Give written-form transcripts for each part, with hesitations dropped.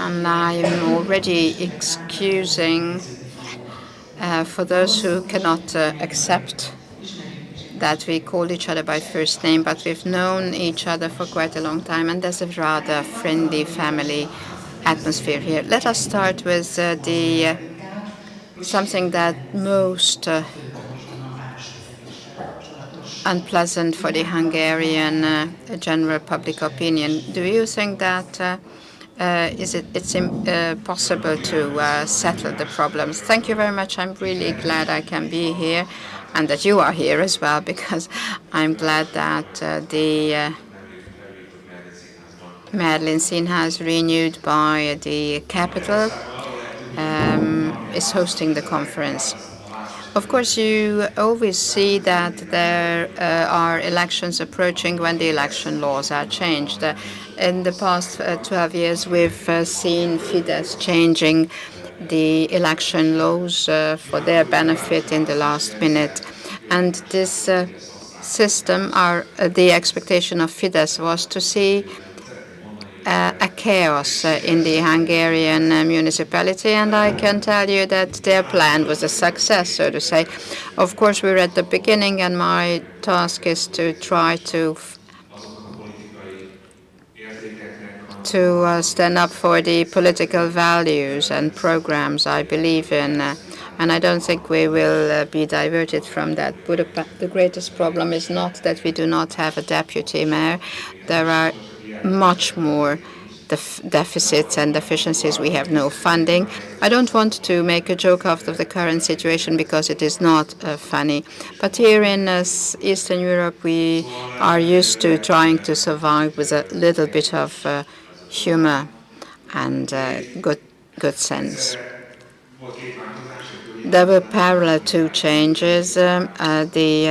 and I am already excusing for those who cannot accept that we call each other by first name, but we've known each other for quite a long time, and there's a rather friendly family atmosphere here. Let us start with the something that most unpleasant for the Hungarian general public opinion. Do you think that it's possible to settle the problems? Thank you very much. I'm really glad I can be here and that you are here as well, because I'm glad that the Merlin Színház, renewed by the capital, is hosting the conference. Of course, you always see that there are elections approaching when the election laws are changed. In the past 12 years, we've seen Fidesz changing the election laws for their benefit in the last minute. And this system, the expectation of Fidesz was to see a chaos in the Hungarian municipality, and I can tell you that their plan was a success, so to say. Of course, we're at the beginning, and my task is to try to stand up for the political values and programs I believe in, and I don't think we will be diverted from that. The greatest problem is not that we do not have a deputy mayor. There are much more deficits and deficiencies. We have no funding. I don't want to make a joke out of the current situation because it is not funny. But here in Eastern Europe, we are used to trying to survive with a little bit of humor and good sense. There were parallel two changes, the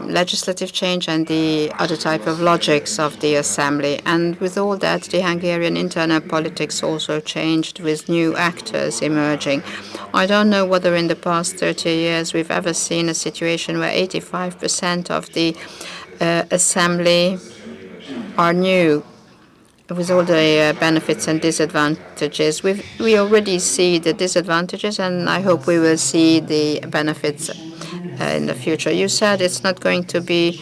legislative change and the other type of logics of the assembly. And with all that, the Hungarian internal politics also changed with new actors emerging. I don't know whether in the past 30 years we've ever seen a situation where 85% of the assembly are new, with all the benefits and disadvantages. We already see the disadvantages, and I hope we will see the benefits in the future. You said it's not going to be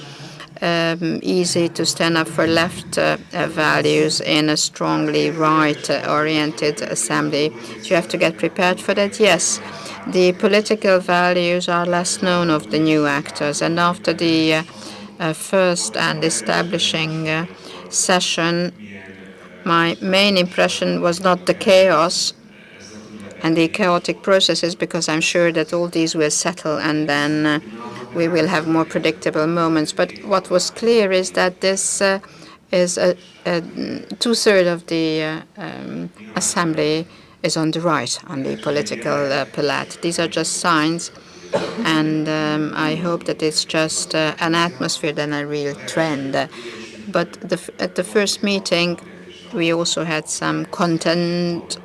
easy to stand up for left values in a strongly right-oriented assembly. Do you have to get prepared for that? Yes. The political values are less known of the new actors, and after the first and establishing session, my main impression was not the chaos and the chaotic processes, because I'm sure that all these will settle and then we will have more predictable moments. But what was clear is that this is two-thirds of the assembly is on the right, on the political palette. These are just signs, and I hope that it's just an atmosphere than a real trend. But at the first meeting, we also had some content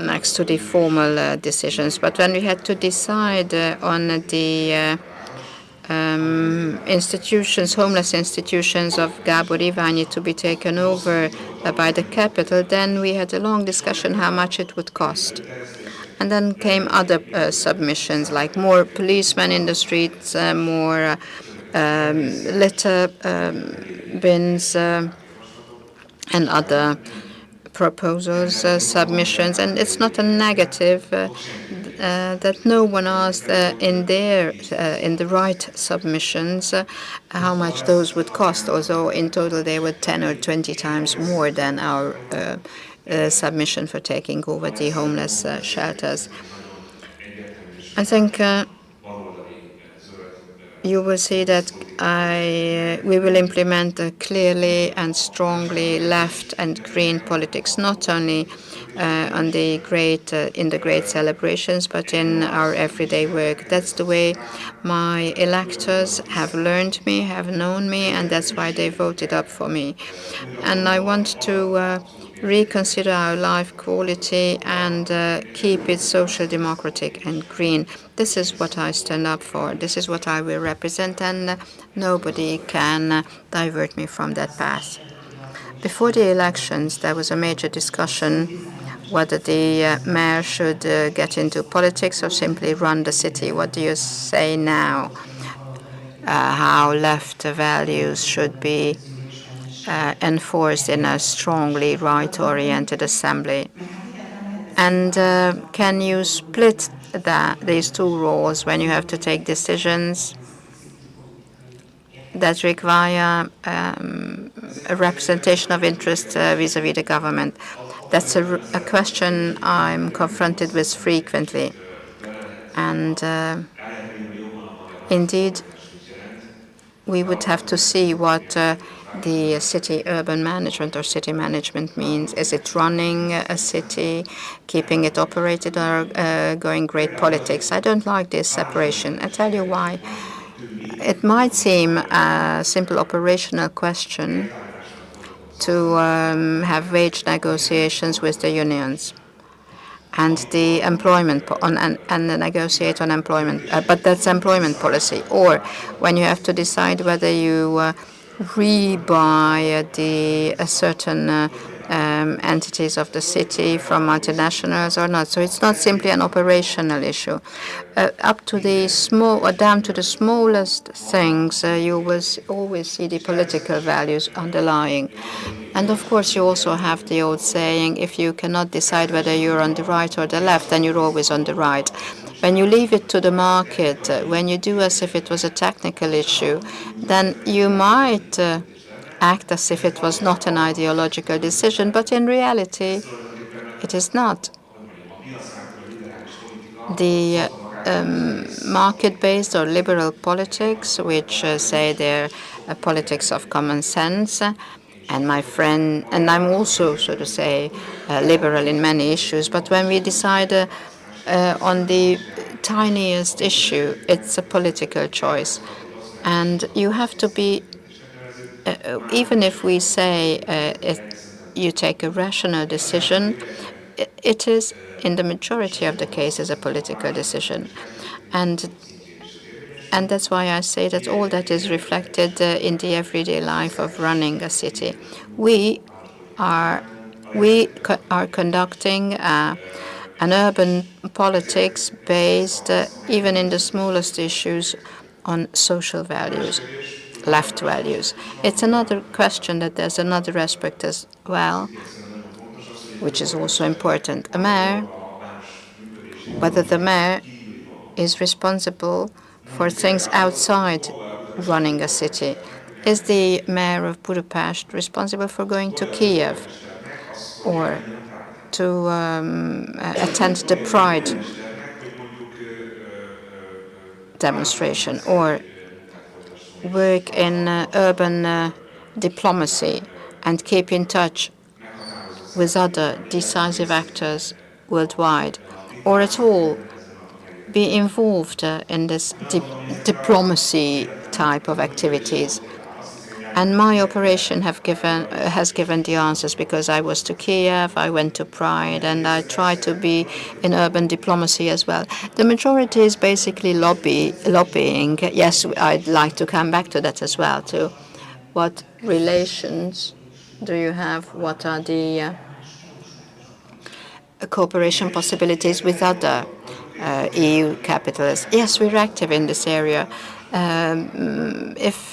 next to the formal decisions. But when we had to decide on the institutions, homeless institutions of Gábor Iványi to be taken over by the capital, then we had a long discussion how much it would cost. And then came other submissions, like more policemen in the streets, more litter bins, and other proposals, submissions. And it's not a negative that no one asked in the right submissions how much those would cost, although in total they were 10 or 20 times more than our submission for taking over the homeless shelters. I think you will see that we will implement clearly and strongly left and green politics, not only on the in the great celebrations, but in our everyday work. That's the way my electors have learned me, have known me, and that's why they voted up for me. And I want to reconsider our life quality and keep it social, democratic, and green. This is what I stand up for. This is what I will represent, and nobody can divert me from that path. Before the elections, there was a major discussion whether the mayor should get into politics or simply run the city. What do you say now? How left values should be enforced in a strongly right-oriented assembly? And can you split these two roles when you have to take decisions that require a representation of interest vis-à-vis the government? That's a question I'm confronted with frequently. And indeed, we would have to see what the city urban management or city management means. Is it running a city, keeping it operated, or going great politics? I don't like this separation. I tell you why. It might seem a simple operational question to have wage negotiations with the unions and the employment and negotiate on employment, but that's employment policy. Or when you have to decide whether you rebuy the certain entities of the city from multinationals or not. So it's not simply an operational issue. Up to the small or down to the smallest things, you will always see the political values underlying. And of course, you also have the old saying, if you cannot decide whether you're on the right or the left, then you're always on the right. When you leave it to the market, when you do as if it was a technical issue, then you might act as if it was not an ideological decision, but in reality, it is not. The market-based or liberal politics, which say they're a politics of common sense, and my friend, and I'm also, so to say, liberal in many issues, but when we decide on the tiniest issue, it's a political choice. And you have to be, even if we say you take a rational decision, it is, in the majority of the cases, a political decision. And that's why I say that all that is reflected in the everyday life of running a city. We are conducting an urban politics based, even in the smallest issues, on social values, left values. It's another question that there's another aspect as well, which is also important. A mayor, whether the mayor is responsible for things outside running a city. Is the mayor of Budapest responsible for going to Kiev or to attend the Pride demonstration or work in urban diplomacy and keep in touch with other decisive actors worldwide, or at all be involved in this diplomacy type of activities? And my operation has given the answers, because I was to Kiev, I went to Pride, and I try to be in urban diplomacy as well. The majority is basically lobbying. Yes, I'd like to come back to that as well, too. What relations do you have? What are the cooperation possibilities with other EU capitals? Yes, we're active in this area. If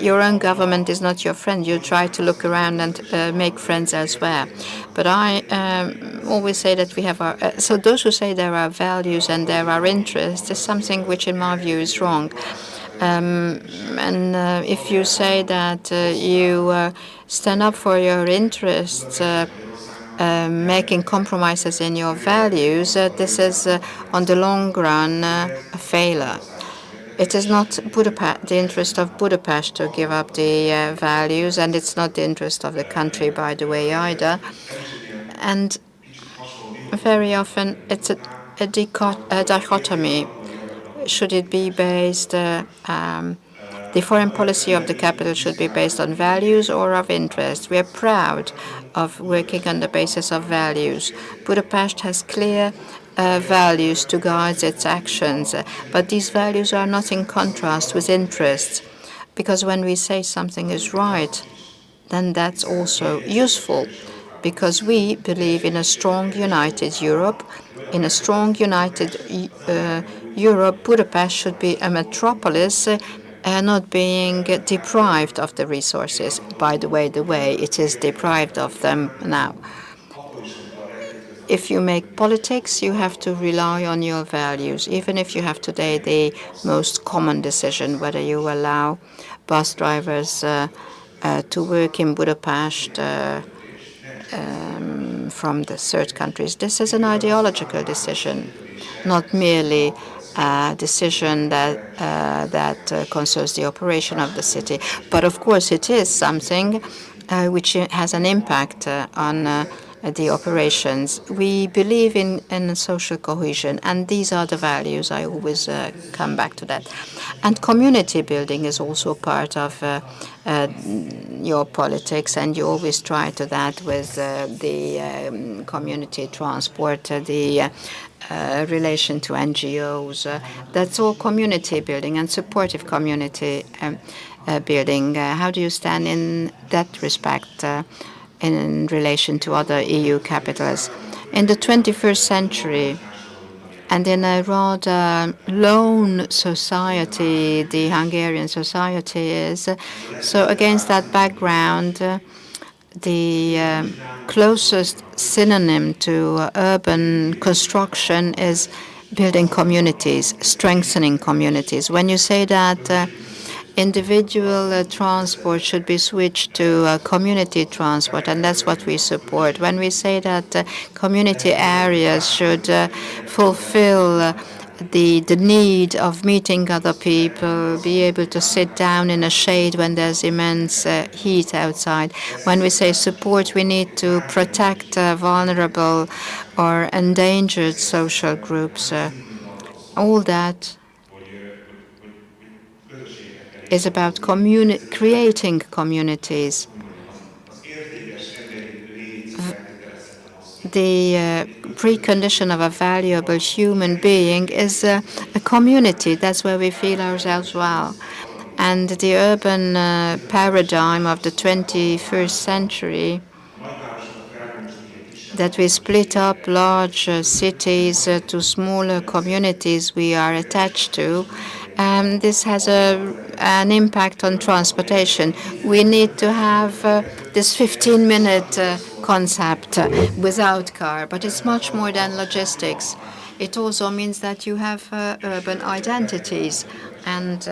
your own government is not your friend, you try to look around and make friends elsewhere. But I always say that we have our... so those who say there are values and there are interests is something which, in my view, is wrong. And if you say that you stand up for your interests, making compromises in your values, this is, on the long run, a failure. It is not the interest of Budapest to give up the values, and it's not the interest of the country, by the way, either. And very often it's a dichotomy. Should it be based, the foreign policy of the capital should be based on values or of interest? We are proud of working on the basis of values. Budapest has clear values to guide its actions, but these values are not in contrast with interests, because when we say something is right, then that's also useful, because we believe in a strong, united Europe. In a strong, united Europe, Budapest should be a metropolis, not being deprived of the resources. By the way, it is deprived of them now. If you make politics, you have to rely on your values, even if you have today the most common decision whether you allow bus drivers to work in Budapest from the third countries. This is an ideological decision, not merely a decision that concerns the operation of the city. But of course, it is something which has an impact on the operations. We believe in social cohesion, and these are the values. I always come back to that. And community building is also part of your politics, and you always try to that with the community transport, the relation to NGOs. That's all community building and supportive community building. How do you stand in that respect in relation to other EU capitals? In the 21st century, and in a rather lone society, the Hungarian society is. So against that background, the closest synonym to urban construction is building communities, strengthening communities. When you say that individual transport should be switched to community transport, and that's what we support. When we say that community areas should fulfill the need of meeting other people, be able to sit down in a shade when there's immense heat outside. When we say support, we need to protect vulnerable or endangered social groups. All that is about creating communities. The precondition of a valuable human being is a community. That's where we feel ourselves well. And the urban paradigm of the 21st century, that we split up large cities to smaller communities we are attached to, this has an impact on transportation. We need to have this 15-minute concept without car, but it's much more than logistics. It also means that you have urban identities. And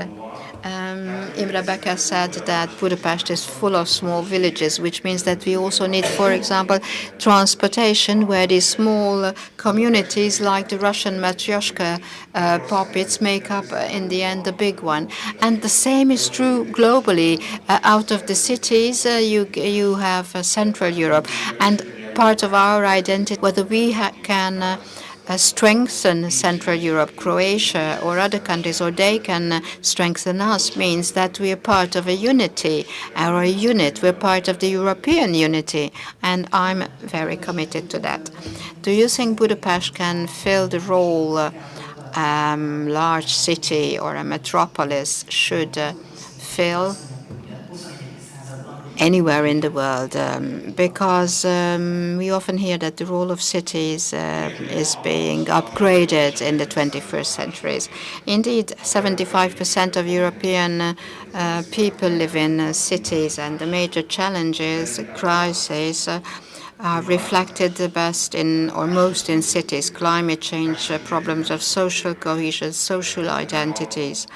Imre Becker said that Budapest is full of small villages, which means that we also need, for example, transportation where these small communities like the Russian Matryoshka puppets make up in the end the big one. And the same is true globally. Out of the cities, you have Central Europe. And part of our identity, whether we can strengthen Central Europe, Croatia or other countries, or they can strengthen us, means that we are part of a unity, or a unit. We're part of the European unity, and I'm very committed to that. Do you think Budapest can fill the role large city or a metropolis should fill anywhere in the world, because we often hear that the role of cities is being upgraded in the 21st centuries. Indeed, 75% of European people live in cities, and the major challenges, crises, are reflected the best in, or most in cities: climate change, problems of social cohesion, social identities.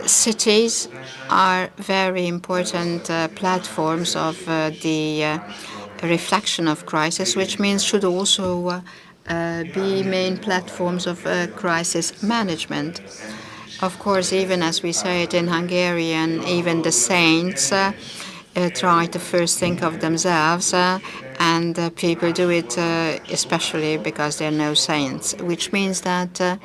Cities are very important platforms of the reflection of crisis, which means should also be main platforms of crisis management. Of course, even as we say it in Hungarian, even the saints try to first think of themselves, and people do it especially because there are no saints, which means that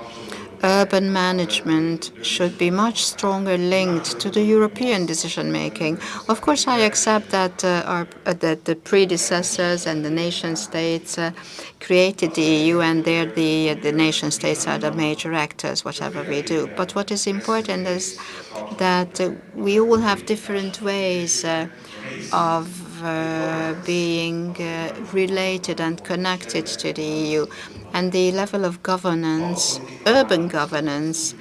urban management should be much stronger linked to the European decision-making. Of course, I accept that that the predecessors and the nation states created the EU, and there the nation states are the major actors, whatever we do. But what is important is that we all have different ways of being related and connected to the EU. And the level of governance, urban governance,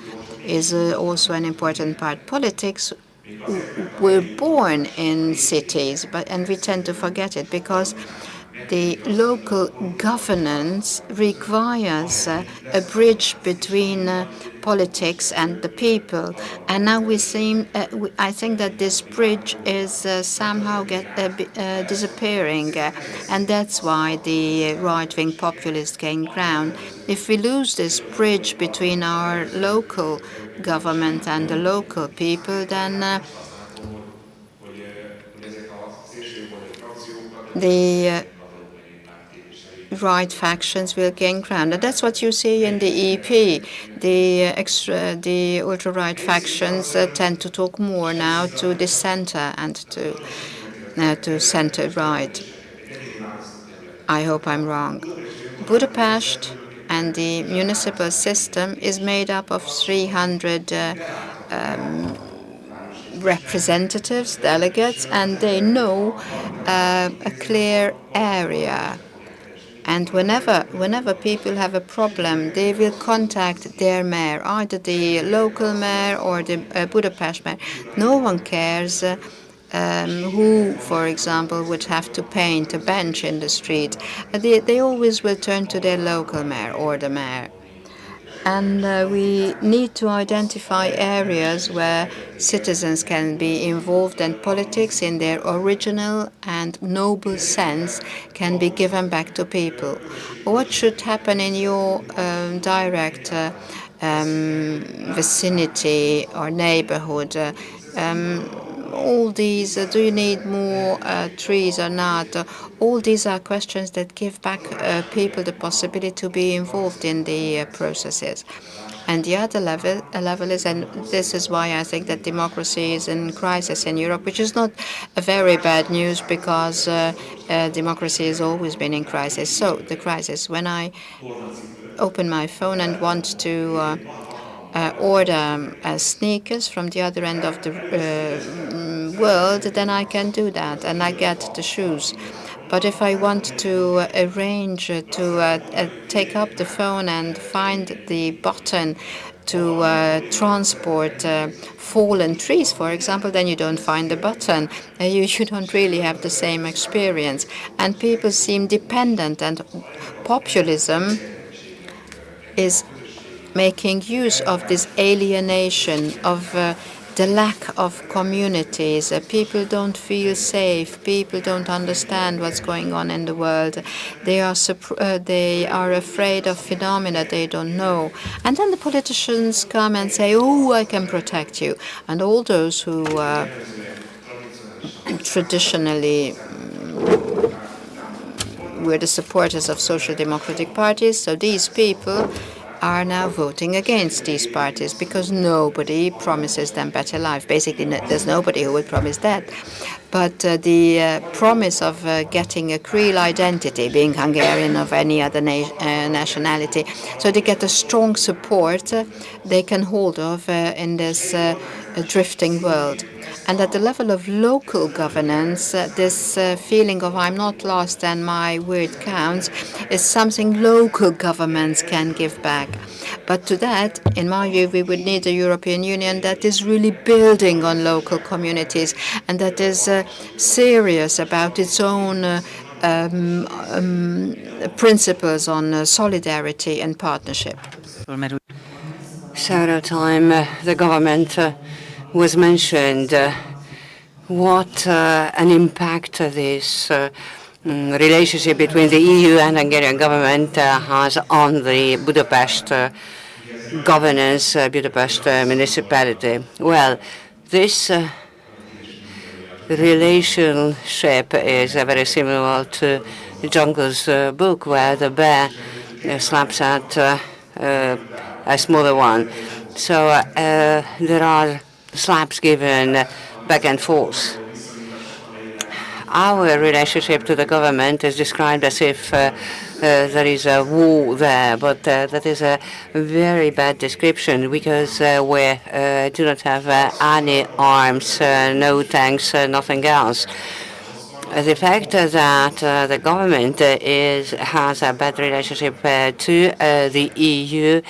is also an important part. Politics were born in cities, and we tend to forget it because the local governance requires a bridge between politics and the people. And now I think that this bridge is somehow disappearing. And that's why the right-wing populists gain ground. If we lose this bridge between our local government and the local people, then the right factions will gain ground. And that's what you see in the EP. The ultra-right factions tend to talk more now to the center and to center-right. I hope I'm wrong. Budapest and the municipal system is made up of 300 representatives, delegates, and they know a clear area. And whenever people have a problem, they will contact their mayor, either the local mayor or the Budapest mayor. No one cares who, for example, would have to paint a bench in the street. They always will turn to their local mayor or the mayor. And we need to identify areas where citizens can be involved and politics in their original and noble sense can be given back to people. What should happen in your direct vicinity or neighborhood? All these, do you need more trees or not? All these are questions that give back people the possibility to be involved in the processes. And the other level is, and this is why I think that democracy is in crisis in Europe, which is not a very bad news because democracy has always been in crisis. So the crisis, when I open my phone and want to order sneakers from the other end of the world, then I can do that and I get the shoes. But if I want to arrange to take up the phone and find the button to transport fallen trees, for example, then you don't find the button. You don't really have the same experience. And people seem dependent, and populism is making use of this alienation, of the lack of communities. People don't feel safe. People don't understand what's going on in the world. They are afraid of phenomena they don't know. And then the politicians come and say, "Oh, I can protect you." And all those who traditionally were the supporters of social democratic parties, so these people are now voting against these parties because nobody promises them better life. Basically, there's nobody who will promise that. But the promise of getting a Creole identity, being Hungarian of any other nationality, so they get a strong support they can hold of in this drifting world. And at the level of local governance, this feeling of I'm not lost and my word counts is something local governments can give back. But to that, in my view, we would need a European Union that is really building on local communities and that is serious about its own principles on solidarity and partnership. Several times the government was mentioned. What an impact this relationship between the EU and Hungarian government has on the Budapest governance, Budapest municipality. Well, this relationship is very similar to Jungle's book, where the bear slaps at a smaller one. So there are slaps given back and forth. Our relationship to the government is described as if there is a war there, but that is a very bad description because we do not have any arms, no tanks, nothing else. The fact that the government has a bad relationship to the EU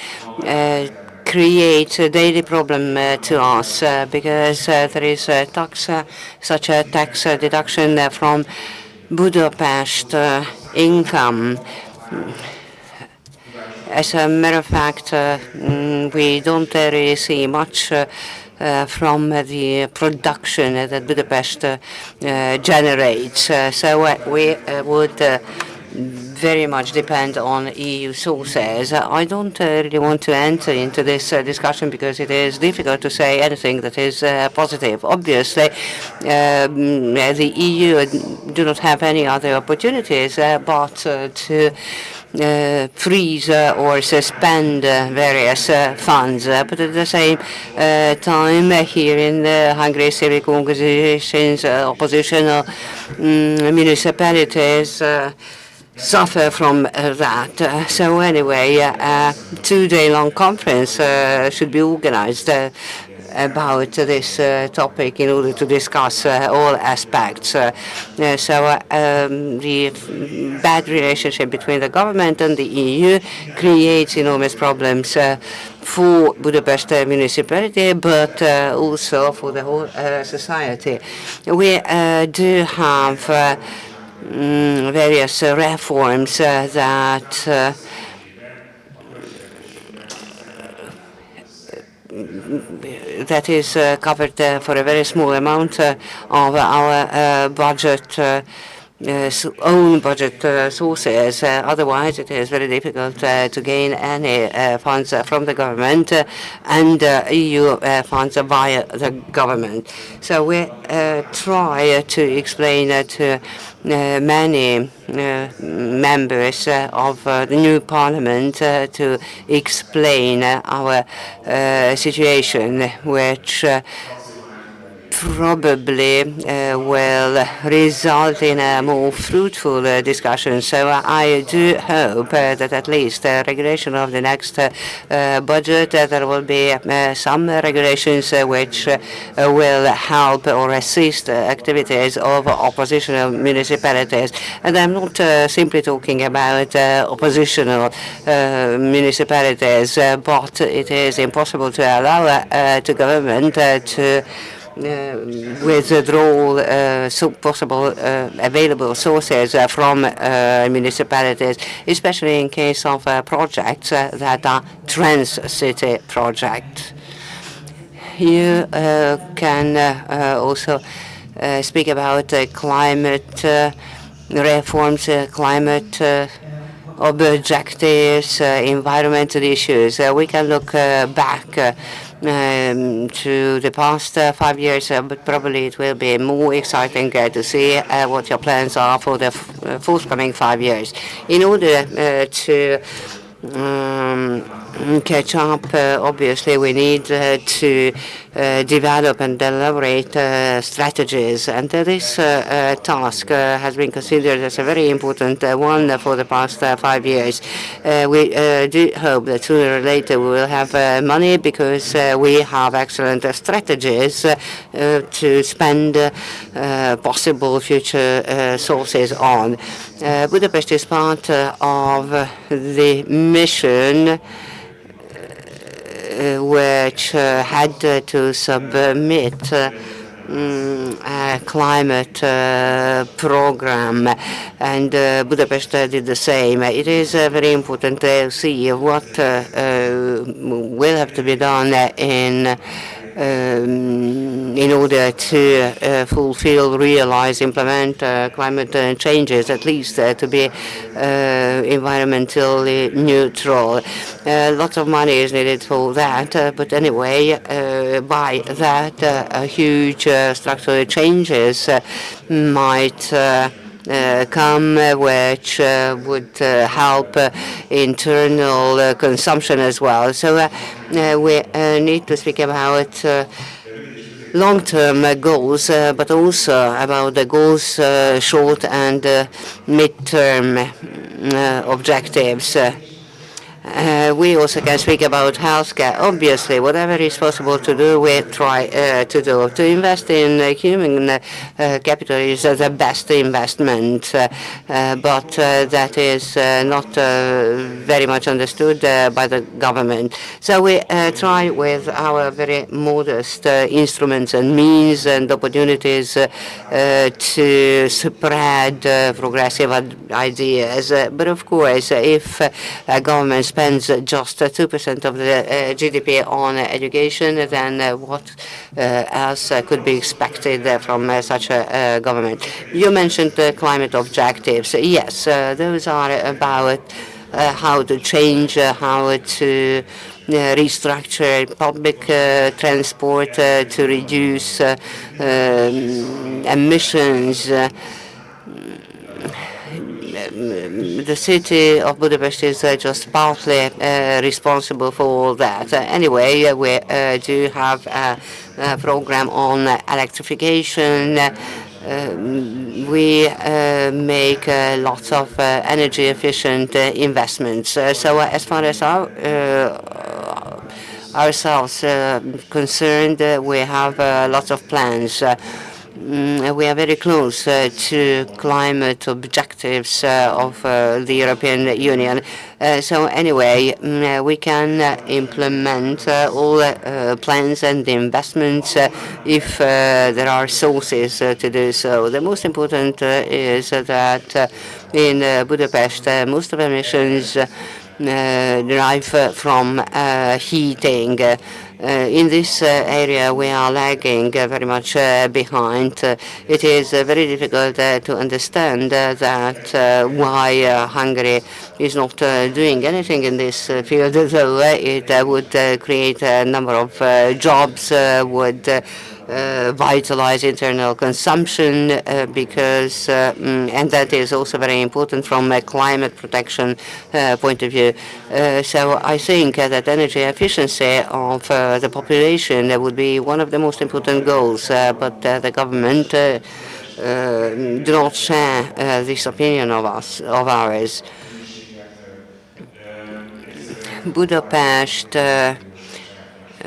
creates a daily problem to us because there is such a tax deduction from Budapest income. As a matter of fact, we don't really see much from the production that Budapest generates. So we would very much depend on EU sources. I don't really want to enter into this discussion because it is difficult to say anything that is positive. Obviously, the EU do not have any other opportunities but to freeze or suspend various funds. But at the same time, here in Hungary, civic organizations, oppositional municipalities suffer from that. So anyway, a 2-day-long conference should be organized about this topic in order to discuss all aspects. So the bad relationship between the government and the EU creates enormous problems for Budapest municipality, but also for the whole society. We do have various reforms that that is covered for a very small amount of our budget, own budget sources. Otherwise, it is very difficult to gain any funds from the government and EU funds via the government. So we try to explain to many members of the new parliament to explain our situation, which probably will result in a more fruitful discussion. So I do hope that at least regulation of the next budget, there will be some regulations which will help or assist activities of oppositional municipalities. And I'm not simply talking about oppositional municipalities, but it is impossible to allow the government to withdraw possible available sources from municipalities, especially in case of projects that are trans-city projects. You can also speak about climate reforms, climate objectives, environmental issues. We can look back to the past 5 years, but probably it will be more exciting to see what your plans are for the forthcoming 5 years. In order to catch up, obviously we need to develop and elaborate strategies, and this task has been considered as a very important one for the past 5 years. We do hope that sooner or later we will have money because we have excellent strategies to spend possible future sources on. Budapest is part of the mission which had to submit a climate program, and Budapest did the same. It is very important to see what will have to be done in order to fulfill, realize, implement climate changes, at least to be environmentally neutral. Lots of money is needed for that, but anyway, by that, huge structural changes might come, which would help internal consumption as well. So we need to speak about long-term goals, but also about the goals, short and mid-term objectives. We also can speak about healthcare. Obviously, whatever is possible to do, we try to do. To invest in human capital is the best investment, but that is not very much understood by the government. So we try with our very modest instruments and means and opportunities to spread progressive ideas. But of course, if a government spends just 2% of the GDP on education, then what else could be expected from such a government? You mentioned climate objectives. Yes, those are about how to change, how to restructure public transport to reduce emissions. The city of Budapest is just partly responsible for all that. Anyway, we do have a program on electrification. We make lots of energy efficient investments. So as far as ourselves concerned, we have lots of plans. We are very close to climate objectives of the European Union. So anyway, we can implement all plans and investments if there are sources to do so. The most important is that in Budapest, most of emissions derive from heating. In this area, we are lagging very much behind. It is very difficult to understand that why Hungary is not doing anything in this field, though it would create a number of jobs, would vitalize internal consumption because, and that is also very important from a climate protection point of view. So I think that energy efficiency of the population would be one of the most important goals, but the government do not share this opinion of ours. Budapest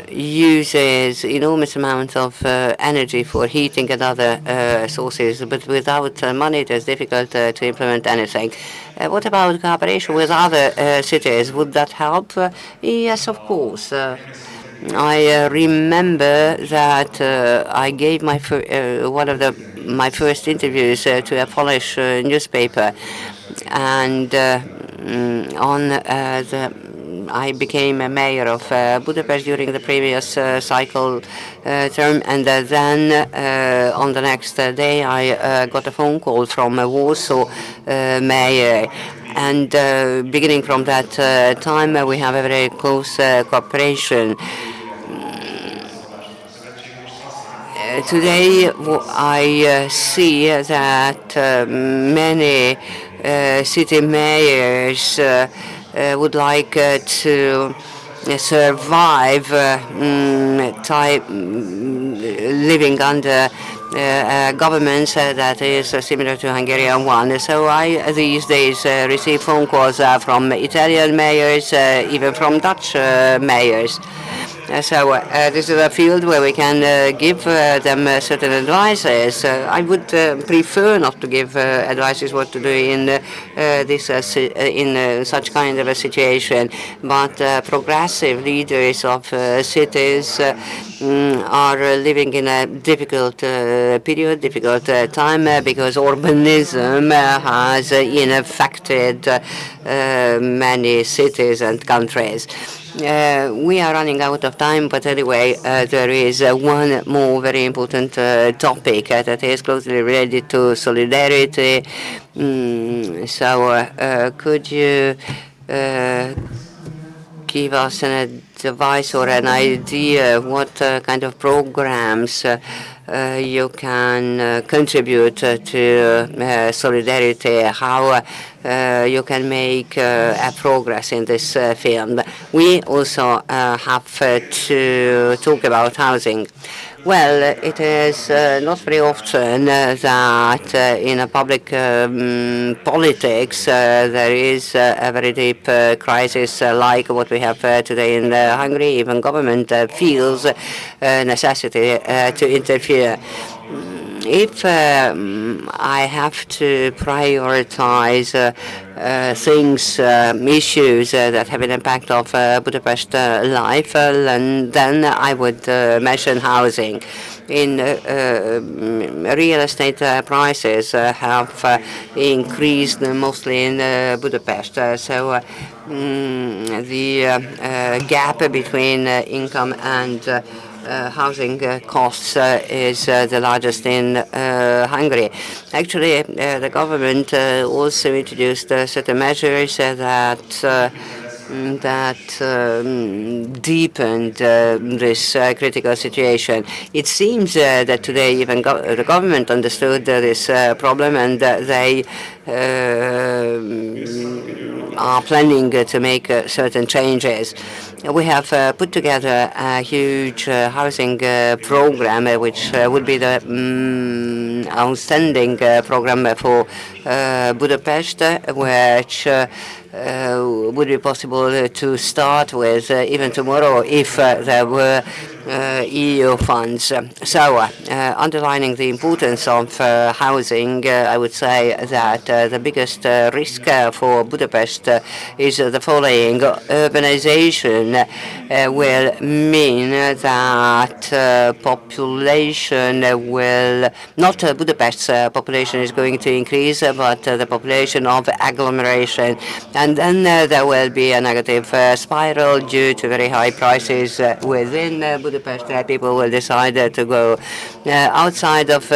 uses enormous amounts of energy for heating and other sources, but without money it is difficult to implement anything. What about cooperation with other cities? Would that help? Yes, of course. I remember that I gave my one of my first interviews to a Polish newspaper, and I became a mayor of Budapest during the previous cycle term, and then on the next day I got a phone call from a Warsaw mayor. And beginning from that time, we have a very close cooperation. Today, I see that many city mayors would like to survive living under governments that is similar to Hungarian one. So I these days receive phone calls from Italian mayors, even from Dutch mayors. So this is a field where we can give them certain advices. I would prefer not to give advices what to do in in such kind of a situation, but progressive leaders of cities are living in a difficult period, difficult time, because urbanism has infected many cities and countries. We are running out of time, but anyway, there is one more very important topic that is closely related to solidarity. So could you give us an advice or an idea what kind of programs you can contribute to solidarity, how you can make a progress in this field. We also have to talk about housing. Well, it is not very often that in a public politics there is a very deep crisis like what we have today in Hungary. Even government feels necessity to interfere. If I have to prioritize things, issues that have an impact of Budapest life, and then I would mention housing. In real estate prices have increased mostly in Budapest, so the gap between income and housing costs is the largest in Hungary. Actually, the government also introduced certain measures that deepened this critical situation. It seems that today even the government understood this problem, and they are planning to make certain changes. We have put together a huge housing program, which would be the outstanding program for Budapest, which would be possible to start with even tomorrow if there were EU funds. So, underlining the importance of housing, I would say that the biggest risk for Budapest is the following. Urbanization will mean that population will, not Budapest's population is going to increase, but the population of agglomeration. And then there will be a negative spiral due to very high prices within Budapest. People will decide to go outside of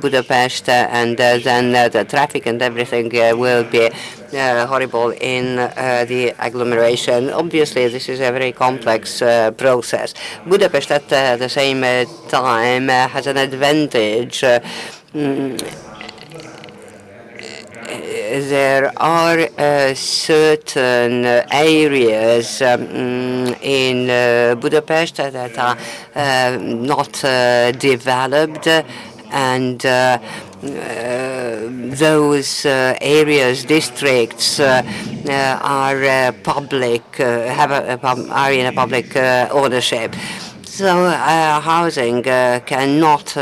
Budapest, and then the traffic and everything will be horrible in the agglomeration. Obviously, this is a very complex process. Budapest, at the same time, has an advantage. There are certain areas in Budapest that are not developed, and those areas, districts, are public, are in a public ownership. So housing cannot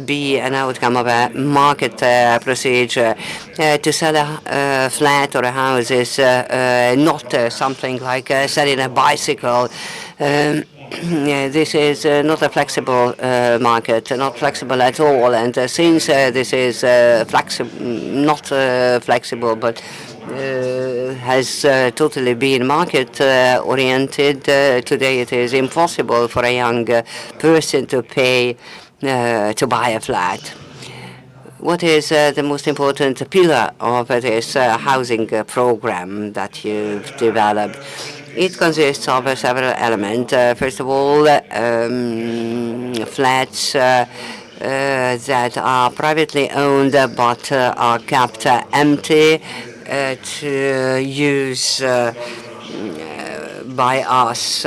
be an outcome of a market procedure. To sell a flat or a house is not something like selling a bicycle. This is not a flexible market, not flexible at all. And since this is not flexible, but has totally been market-oriented, today it is impossible for a young person to pay to buy a flat. What is the most important pillar of this housing program that you've developed? It consists of several elements. First of all, flats that are privately owned but are kept empty to use by us.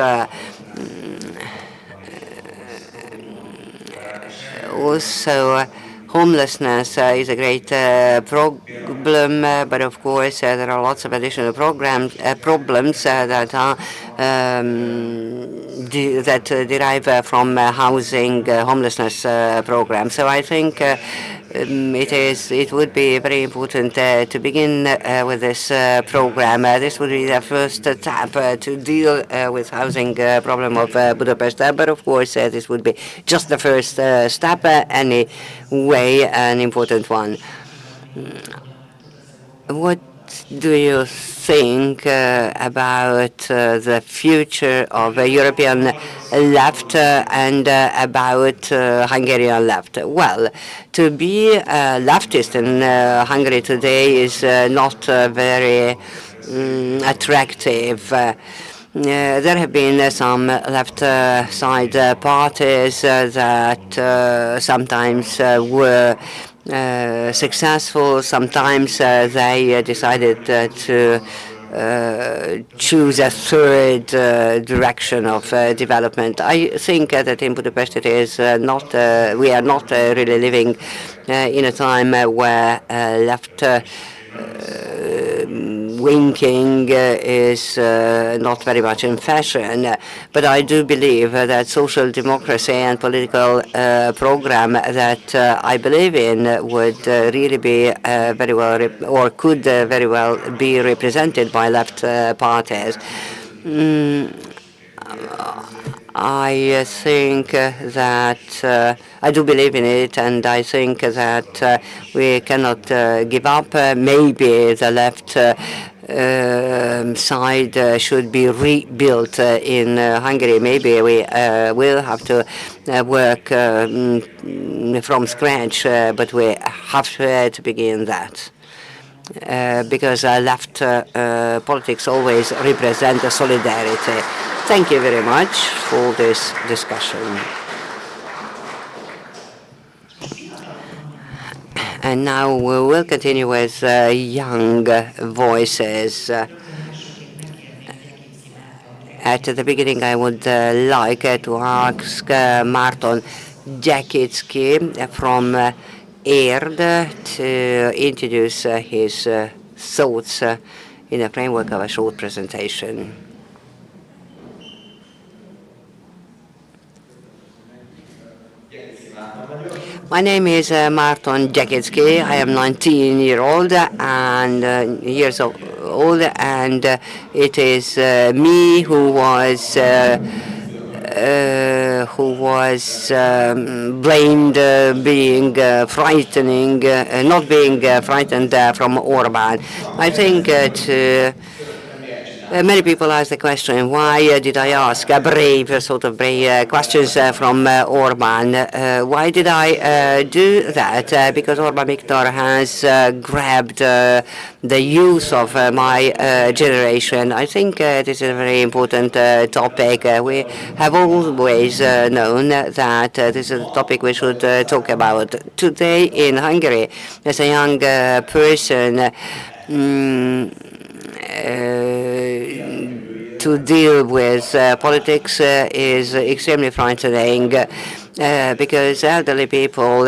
Also, homelessness is a great problem, but of course there are lots of additional problems that are that derive from housing homelessness program. So I think it would be very important to begin with this program. This would be the first step to deal with housing problem of Budapest. But of course, this would be just the first step anyway, an important one. What do you think about the future of European left and about Hungarian left? Well, to be a leftist in Hungary today is not very attractive. There have been some left side parties that sometimes were successful. Sometimes they decided to choose a third direction of development. I think that in Budapest it is not, we are not really living in a time where left winking is not very much in fashion, but I do believe that social democracy and political program that I believe in would really be very well, or could very well be represented by left parties. I think that I do believe in it, and I think that we cannot give up. Maybe the left side should be rebuilt in Hungary. Maybe we will have to work from scratch, but we have to begin that. Because left politics always represent solidarity. Thank you very much for this discussion. And now we will continue with young voices. At the beginning, I would like to ask Marton Jaksity from ERD to introduce his thoughts in the framework of a short presentation. My name is Marton Jaksity. I am 19-year-old and years old, and it is me who was blamed being frightening, not being frightened from Orban. I think that many people ask the question, why did I ask brave questions from Orban? Why did I do that? Because Orban Viktor has grabbed the youth of my generation. I think this is a very important topic. We have always known that this is a topic we should talk about. Today in Hungary, as a young person, to deal with politics is extremely frightening because elderly people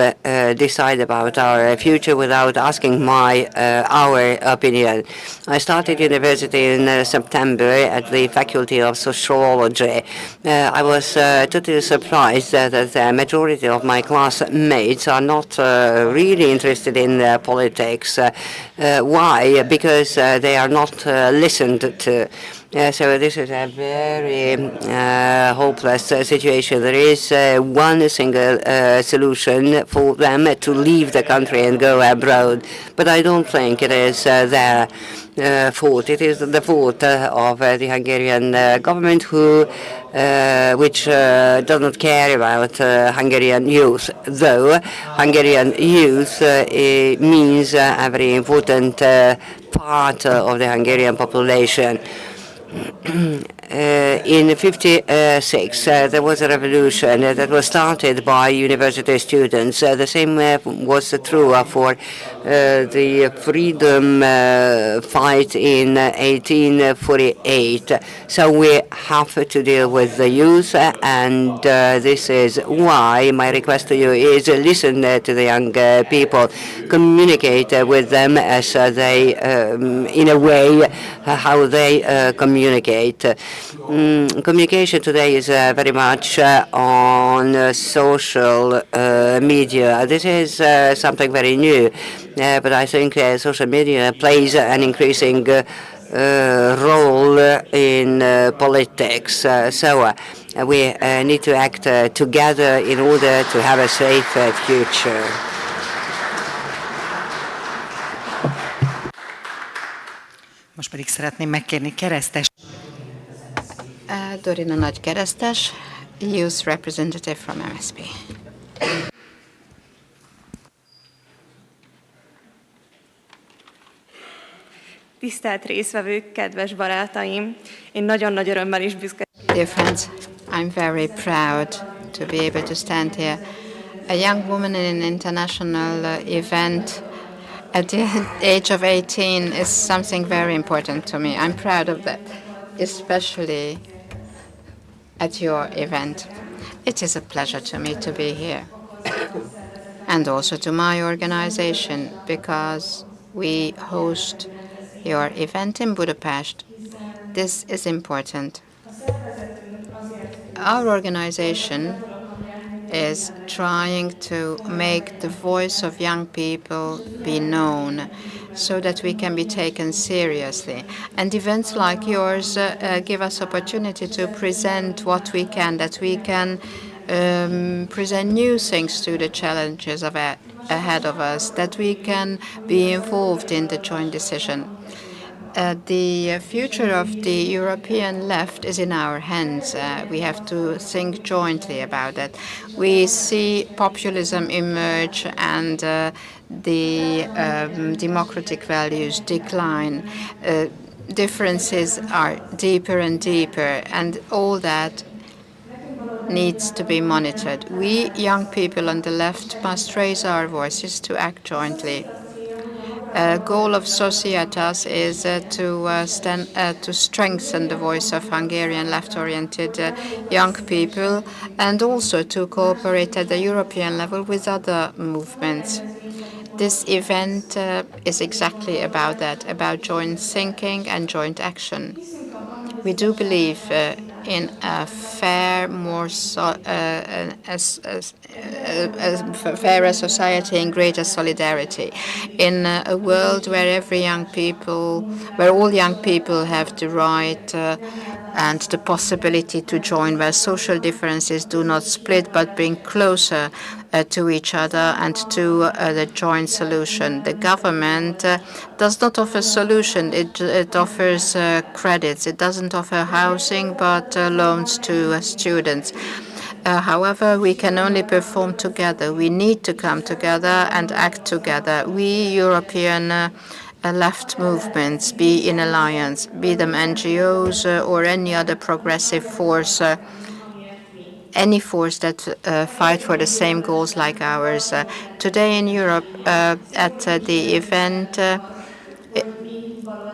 decide about our future without asking our opinion. I started university in September at the Faculty of Sociology. I was totally surprised that the majority of my classmates are not really interested in politics. Why? Because they are not listened to. So this is a very hopeless situation. There is one single solution for them to leave the country and go abroad. But I don't think it is their fault. It is the fault of the Hungarian government which does not care about Hungarian youth, though Hungarian youth means a very important part of the Hungarian population. In '56, there was a revolution that was started by university students. The same was true for the freedom fight in 1848. So we have to deal with the youth, and this is why my request to you is listen to the young people, communicate with them as they, in a way, how they communicate. Communication today is very much on social media. This is something very new, but I think social media plays an increasing role in politics. So we need to act together in order to have a safe future. Most pedig szeretném megkérni Keresztes. Dorina Nagy Keresztes, Youth Representative from MSZP. Tisztelt résztvevők, kedves barátaim, én nagyon nagy örömmel is büszke. Dear friends, I'm very proud to be able to stand here. A young woman in an international event at the age of 18 is something very important to me. I'm proud of that, especially at your event. It is a pleasure to me to be here. And also to my organization, because we host your event in Budapest. This is important. Our organization is trying to make the voice of young people be known so that we can be taken seriously. And events like yours give us opportunity to present what we can, that we can present new things to the challenges ahead of us, that we can be involved in the joint decision. The future of the European left is in our hands. We have to think jointly about that. We see populism emerge and the democratic values decline. Differences are deeper and deeper, and all that needs to be monitored. We young people on the left must raise our voices to act jointly. A goal of Societas is to strengthen the voice of Hungarian left-oriented young people and also to cooperate at the European level with other movements. This event is exactly about that, about joint thinking and joint action. We do believe in a fair, fairer society and greater solidarity. In a world where all young people have the right and the possibility to join, where social differences do not split but bring closer to each other and to the joint solution. The government does not offer solution. It offers credits. It doesn't offer housing but loans to students. However, we can only perform together. We need to come together and act together. We European left movements, be in alliance, be them NGOs or any other progressive force, any force that fight for the same goals like ours. Today in Europe, at the event,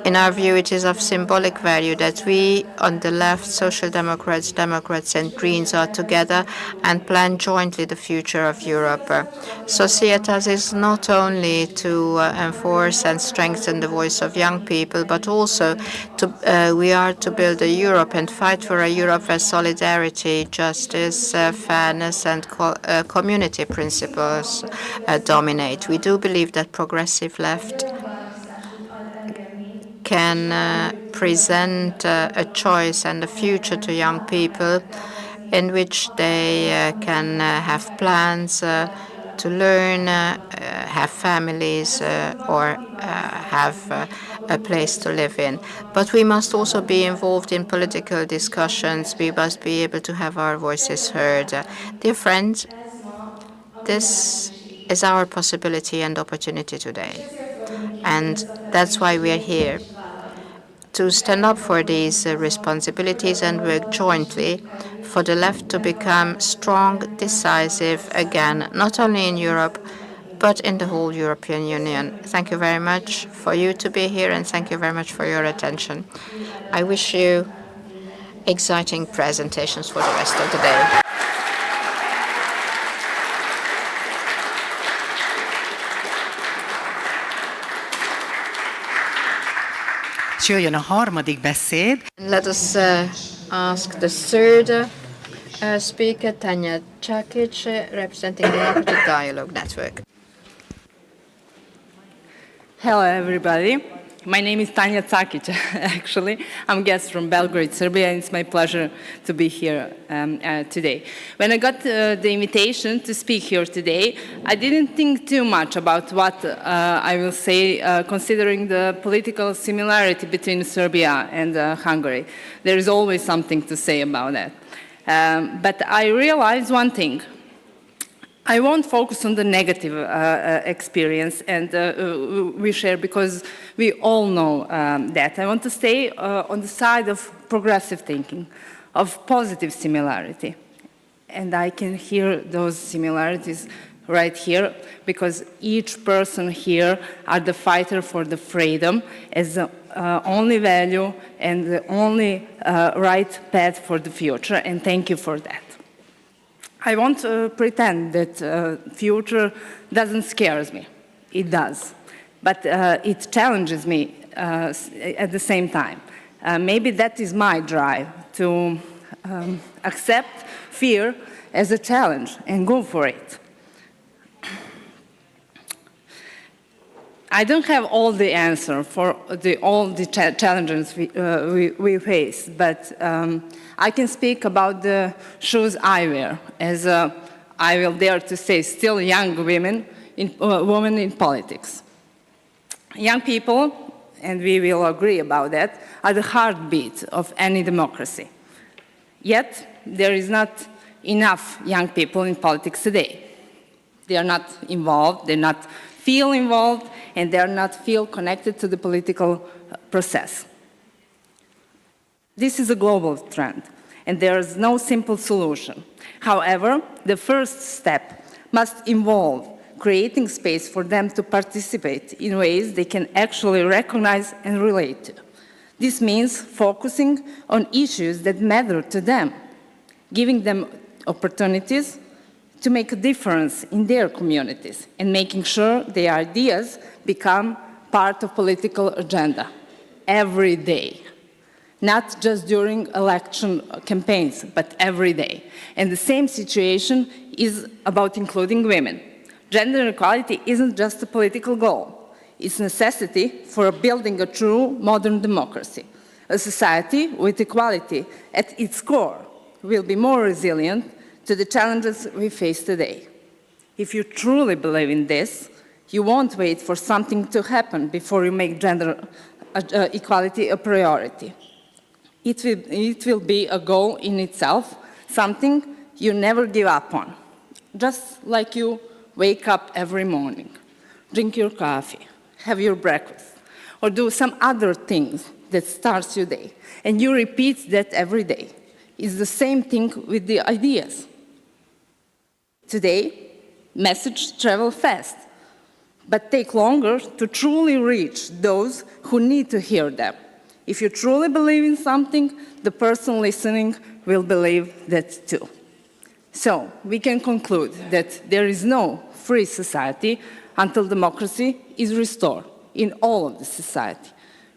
in our view, it is of symbolic value that we on the left, Social Democrats, Democrats and Greens are together and plan jointly the future of Europe. Societas is not only to enforce and strengthen the voice of young people, but also we are to build a Europe and fight for a Europe where solidarity, justice, fairness and community principles dominate. We do believe that progressive left can present a choice and a future to young people in which they can have plans to learn, have families, or have a place to live in. But we must also be involved in political discussions. We must be able to have our voices heard. Dear friends, this is our possibility and opportunity today. And that's why we are here, to stand up for these responsibilities and work jointly for the left to become strong, decisive again, not only in Europe, but in the whole European Union. Thank you very much for you to be here, and thank you very much for your attention. I wish you exciting presentations for the rest of the day. És jöjjön a harmadik beszéd. Let us ask the third speaker, Tanya Čakić, representing the Democratic Dialogue Network. Hello, everybody. My name is Tanya Čakić, actually. I'm a guest from Belgrade, Serbia, and it's my pleasure to be here today. When I got the invitation to speak here today, I didn't think too much about what I will say, considering the political similarity between Serbia and Hungary. There is always something to say about that. But I realized one thing. I won't focus on the negative experience and we share because we all know that. I want to stay on the side of progressive thinking, of positive similarity. And I can hear those similarities right here because each person here are the fighter for the freedom as the only value and the only right path for the future. And thank you for that. I won't pretend that future doesn't scare me. It does. But it challenges me at the same time. Maybe that is my drive, to accept fear as a challenge and go for it. I don't have all the answer for all the challenges we face, but I can speak about the shoes I wear, as I will dare to say, still young women in politics. Young people, and we will agree about that, are the heartbeat of any democracy. Yet, there is not enough young people in politics today. They are not involved, they not feel involved, and they are not feel connected to the political process. This is a global trend, and there is no simple solution. However, the first step must involve creating space for them to participate in ways they can actually recognize and relate to. This means focusing on issues that matter to them, giving them opportunities to make a difference in their communities, and making sure their ideas become part of political agenda every day. Not just during election campaigns, but every day. And the same situation is about including women. Gender equality isn't just a political goal. It's a necessity for building a true modern democracy. A society with equality at its core will be more resilient to the challenges we face today. If you truly believe in this, you won't wait for something to happen before you make gender equality a priority. It will be a goal in itself, something you never give up on. Just like you wake up every morning, drink your coffee, have your breakfast, or do some other things that starts your day, and you repeat that every day. It's the same thing with the ideas. Today, messages travel fast, but take longer to truly reach those who need to hear them. If you truly believe in something, the person listening will believe that too. So, we can conclude that there is no free society until democracy is restored in all of the society,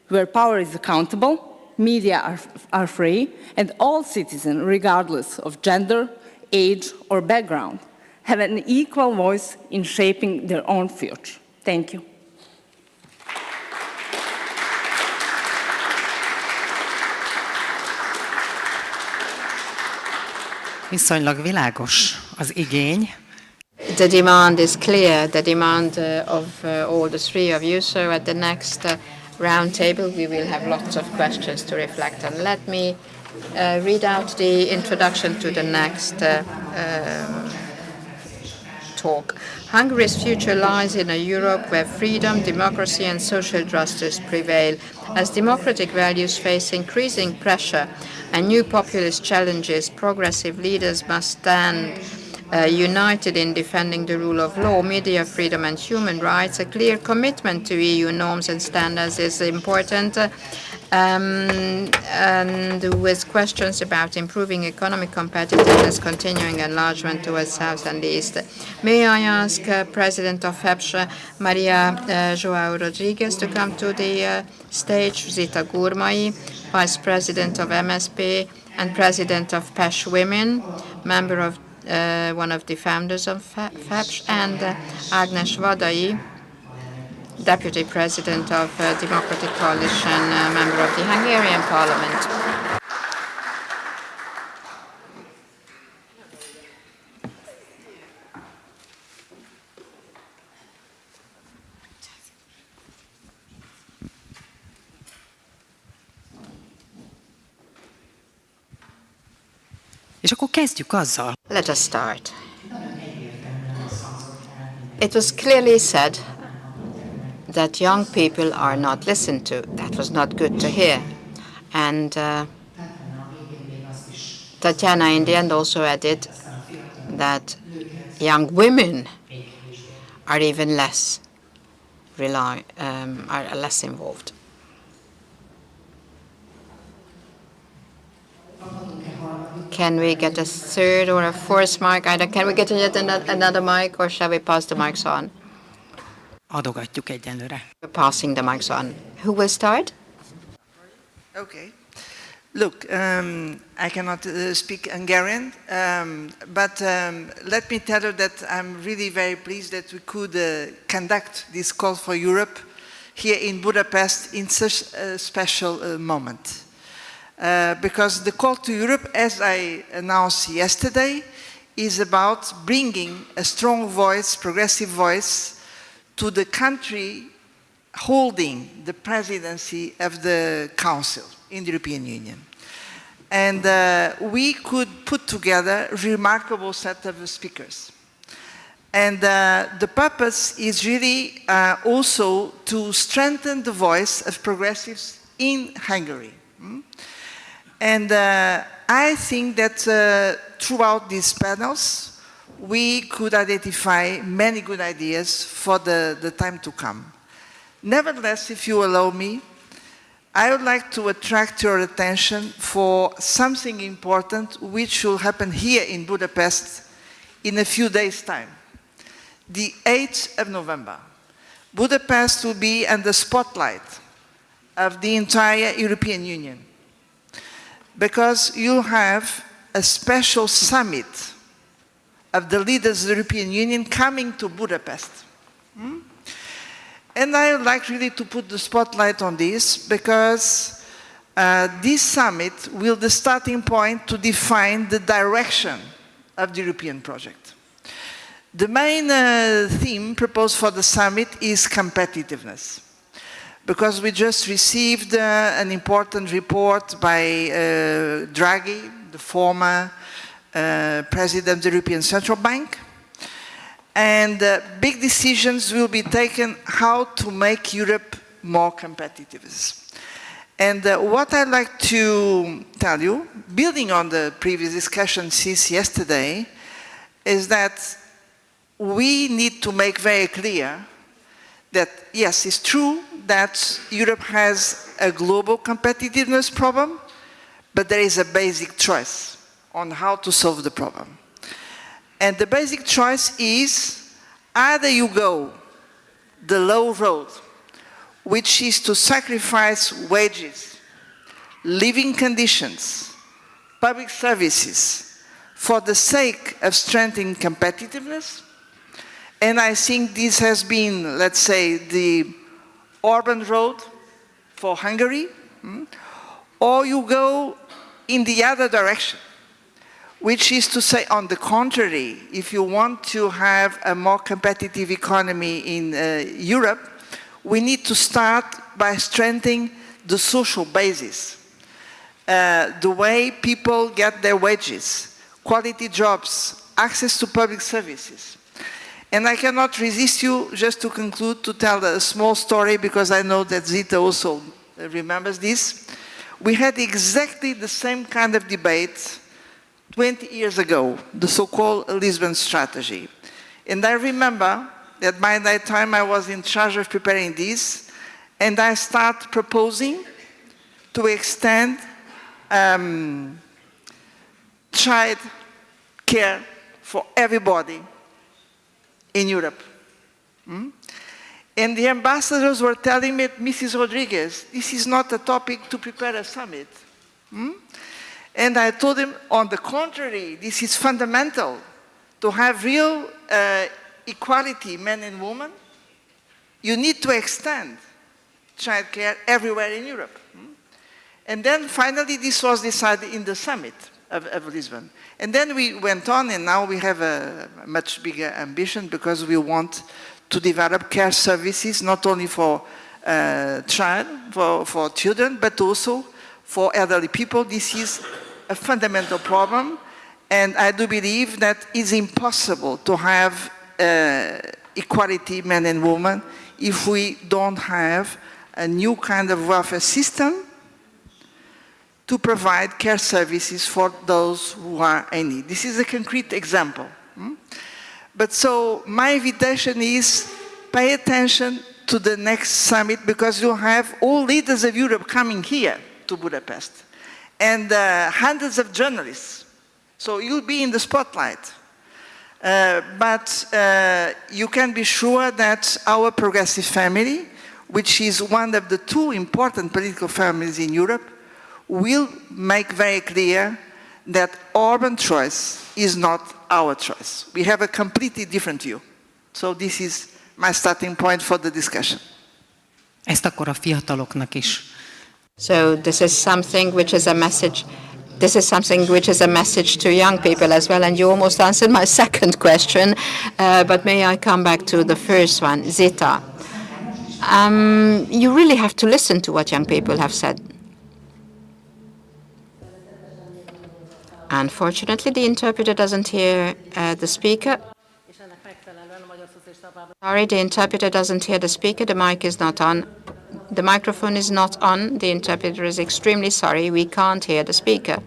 where power is accountable, media are free, and all citizens, regardless of gender, age, or background, have an equal voice in shaping their own future. Thank you. Viszonylag világos az igény. The demand is clear, the demand of all the three of you. So at the next round table, we will have lots of questions to reflect on. Let me read out the introduction to the next talk. Hungary's future lies in a Europe where freedom, democracy, and social justice prevail. As democratic values face increasing pressure and new populist challenges, progressive leaders must stand united in defending the rule of law, media freedom, and human rights. A clear commitment to EU norms and standards is important, and with questions about improving economic competitiveness, continuing enlargement towards South and East. May I ask President of FEPS, Maria João Rodrigues, to come to the stage, Zita Gurmai, Vice President of MSZP and President of PES Women, member of one of the founders of FEPS, and Ágnes Vadai, Deputy President of Democratic Coalition, member of the Hungarian Parliament. És akkor kezdjük azzal. Let us start. It was clearly said that young people are not listened to. That was not good to hear. And Tatiana in the end also added that young women are even less are less involved. Can we get a third or a fourth mic? Either can we get yet another mic, or shall we pass the mics on? Adogatjuk egyenlőre. We're passing the mics on. Who will start? Okay. Look, I cannot speak Hungarian, but let me tell you that I'm really very pleased that we could conduct this call for Europe here in Budapest in such a special moment. Because the call to Europe, as I announced yesterday, is about bringing a strong voice, progressive voice, to the country holding the presidency of the Council in the European Union. And we could put together a remarkable set of speakers. And the purpose is really also to strengthen the voice of progressives in Hungary. And I think that throughout these panels, we could identify many good ideas for the time to come. Nevertheless, if you allow me, I would like to attract your attention for something important which will happen here in Budapest in a few days' time. The 8th of November. Budapest will be under the spotlight of the entire European Union, because you have a special summit of the leaders of the European Union coming to Budapest. And I would like really to put the spotlight on this, because this summit will be the starting point to define the direction of the European project. The main theme proposed for the summit is competitiveness, because we just received an important report by Draghi, the former president of the European Central Bank. And big decisions will be taken how to make Europe more competitive. And what I'd like to tell you, building on the previous discussion since yesterday, is that we need to make very clear that, yes, it's true that Europe has a global competitiveness problem, but there is a basic choice on how to solve the problem. And the basic choice is either you go the low road, which is to sacrifice wages, living conditions, public services for the sake of strengthening competitiveness. And I think this has been, let's say, the Orban road for Hungary, or you go in the other direction, which is to say, on the contrary, if you want to have a more competitive economy in Europe, we need to start by strengthening the social basis, the way people get their wages, quality jobs, access to public services. And I cannot resist you, just to conclude, to tell a small story, because I know that Zita also remembers this. We had exactly the same kind of debate 20 years ago, the so-called Lisbon strategy. And I remember that by that time I was in charge of preparing this, and I started proposing to extend child care for everybody in Europe. And the ambassadors were telling me, Mrs. Rodrigues, this is not a topic to prepare a summit. And I told him, on the contrary, this is fundamental to have real equality, men and women. You need to extend childcare everywhere in Europe. And then finally, this was decided in the summit of Lisbon. And then we went on, and now we have a much bigger ambition, because we want to develop care services, not only for children, but also for elderly people. This is a fundamental problem, and I do believe that it's impossible to have equality, men and women, if we don't have a new kind of welfare system to provide care services for those who are in need. This is a concrete example. But so my invitation is pay attention to the next summit, because you have all leaders of Europe coming here to Budapest and hundreds of journalists. So you'll be in the spotlight. But you can be sure that our progressive family, which is one of the two important political families in Europe, will make very clear that urban choice is not our choice. We have a completely different view. So this is my starting point for the discussion. Ezt akkor a fiataloknak is. So this is something which is a message. This is something which is a message to young people as well. And you almost answered my second question, but may I come back to the first one, Zita? You really have to listen to what young people have said. Unfortunately, the interpreter doesn't hear the speaker. Sorry, the interpreter doesn't hear the speaker. The mic is not on. The microphone is not on. The interpreter is extremely sorry. We can't hear the speaker.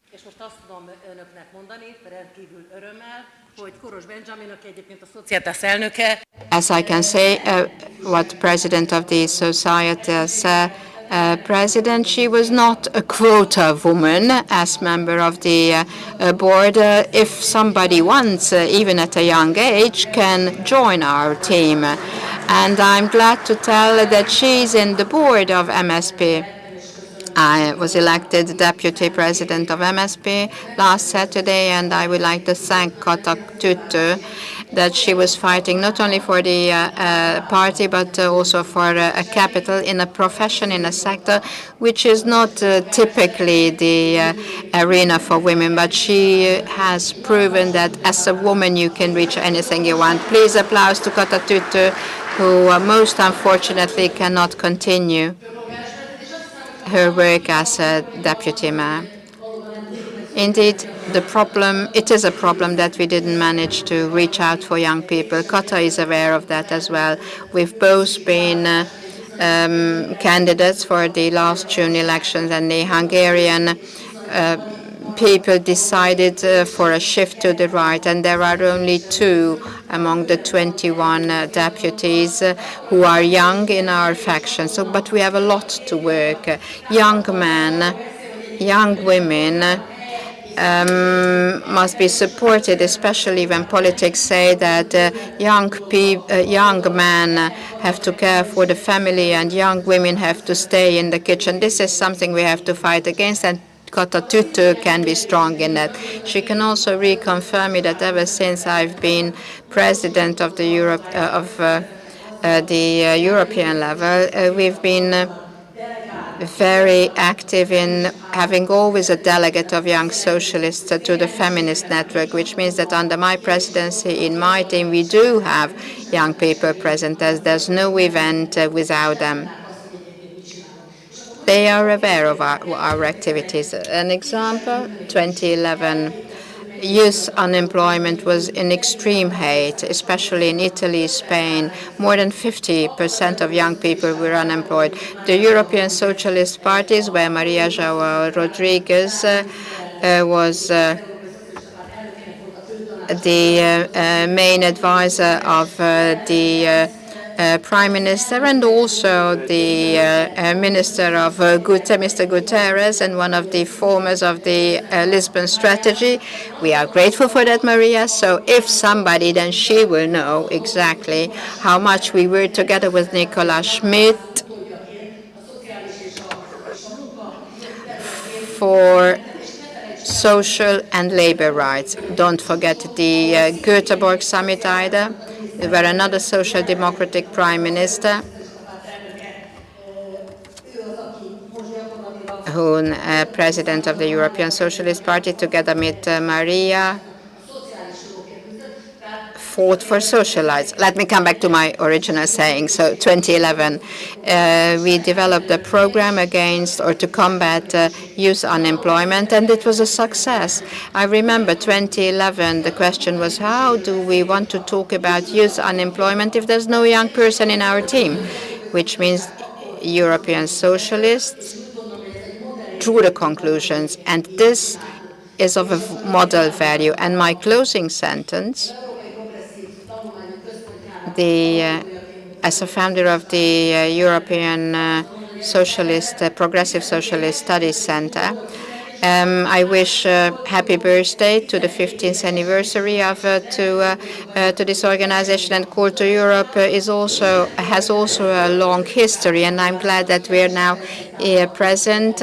As I can say, what President of the Society's President, she was not a quota woman as member of the board. If somebody wants, even at a young age, can join our team. And I'm glad to tell that she's in the board of MSZP. I was elected deputy president of MSZP last Saturday, and I would like to thank Kata that she was fighting not only for the party but also for a capital in a profession, in a sector which is not typically the arena for women, but she has proven that as a woman you can reach anything you want. Please applause to Kata, who most unfortunately cannot continue her work as a deputy mayor. Indeed, it is a problem that we didn't manage to reach out for young people. Kata is aware of that as well. We've both been candidates for the last June elections, and the Hungarian people decided for a shift to the right, and there are only 2 among the 21 deputies who are young in our faction. So, but we have a lot to work. Young men, young women must be supported, especially when politics say that young men have to care for the family and young women have to stay in the kitchen. This is something we have to fight against, and Kata can be strong in that. She can also reconfirm me that ever since I've been president of the European level, we've been very active in having always a delegate of young socialists to the feminist network, which means that under my presidency, in my team, we do have young people present, as there's no event without them. They are aware of our activities. An example, 2011, youth unemployment was in extreme height, especially in Italy, Spain. More than 50% of young people were unemployed. The European Socialist parties, where Maria João Rodrigues was the main advisor of the Prime Minister, and also the Minister of Mr. Guterres, and one of the formers of the Lisbon strategy. We are grateful for that, Maria. So if somebody, then she will know exactly how much we were together with Nicola Schmidt for social and labor rights. Don't forget the Göteborg summit either, where another social democratic prime minister, who president of the European Socialist Party, together with Maria, fought for social rights. Let me come back to my original saying. So 2011, we developed a program against or to combat youth unemployment, and it was a success. I remember 2011, the question was, how do we want to talk about youth unemployment if there's no young person in our team? Which means European socialists drew the conclusions, and this is of a model value. And my closing sentence, as a founder of the European Progressive Socialist Studies Center, I wish happy birthday to the 15th anniversary to this organization. And Call to Europe has also a long history, and I'm glad that we're now present.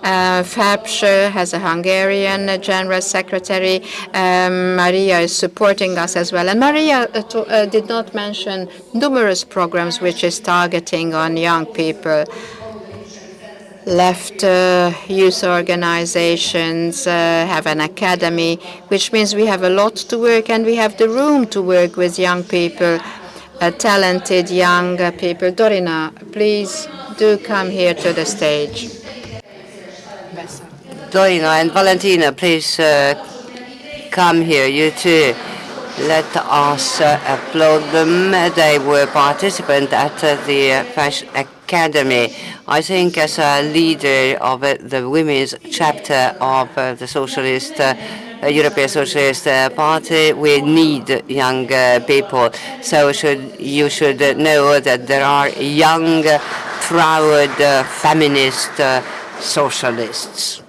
FEPS has a Hungarian general secretary. Maria is supporting us as well. And Maria did not mention numerous programs which is targeting on young people. Left youth organizations have an academy, which means we have a lot to work, and we have the room to work with young people, talented young people. Dorina, please do come here to the stage. Dorina and Valentina, please come here, you too. Let us applaud them. They were participants at the Fashion Academy. I think as a leader of the women's chapter of the European Socialist Party, we need young people. So you should know that there are young, proud, feminist socialists.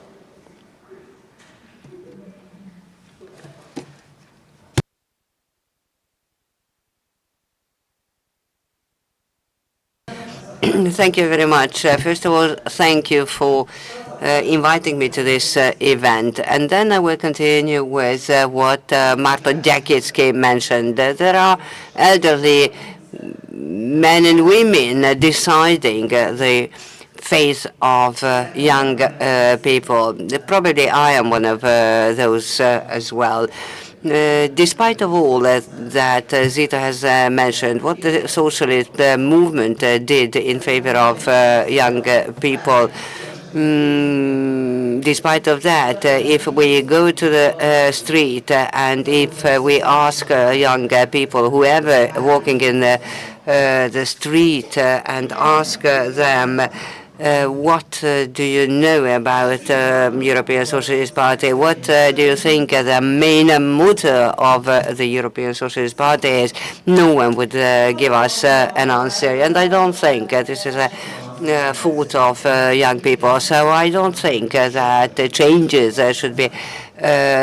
Thank you very much. First of all, thank you for inviting me to this event. And then I will continue with what Marta Jaksity mentioned. There are elderly men and women deciding the fate of young people. Probably I am one of those as well. Despite of all that Zita has mentioned, what the socialist movement did in favor of young people, despite of that, if we go to the street and if we ask young people, whoever walking in the street, and ask them, what do you know about European Socialist Party? What do you think the main motto of the European Socialist Party is? No one would give us an answer. And I don't think this is a fault of young people. So I don't think that the changes should be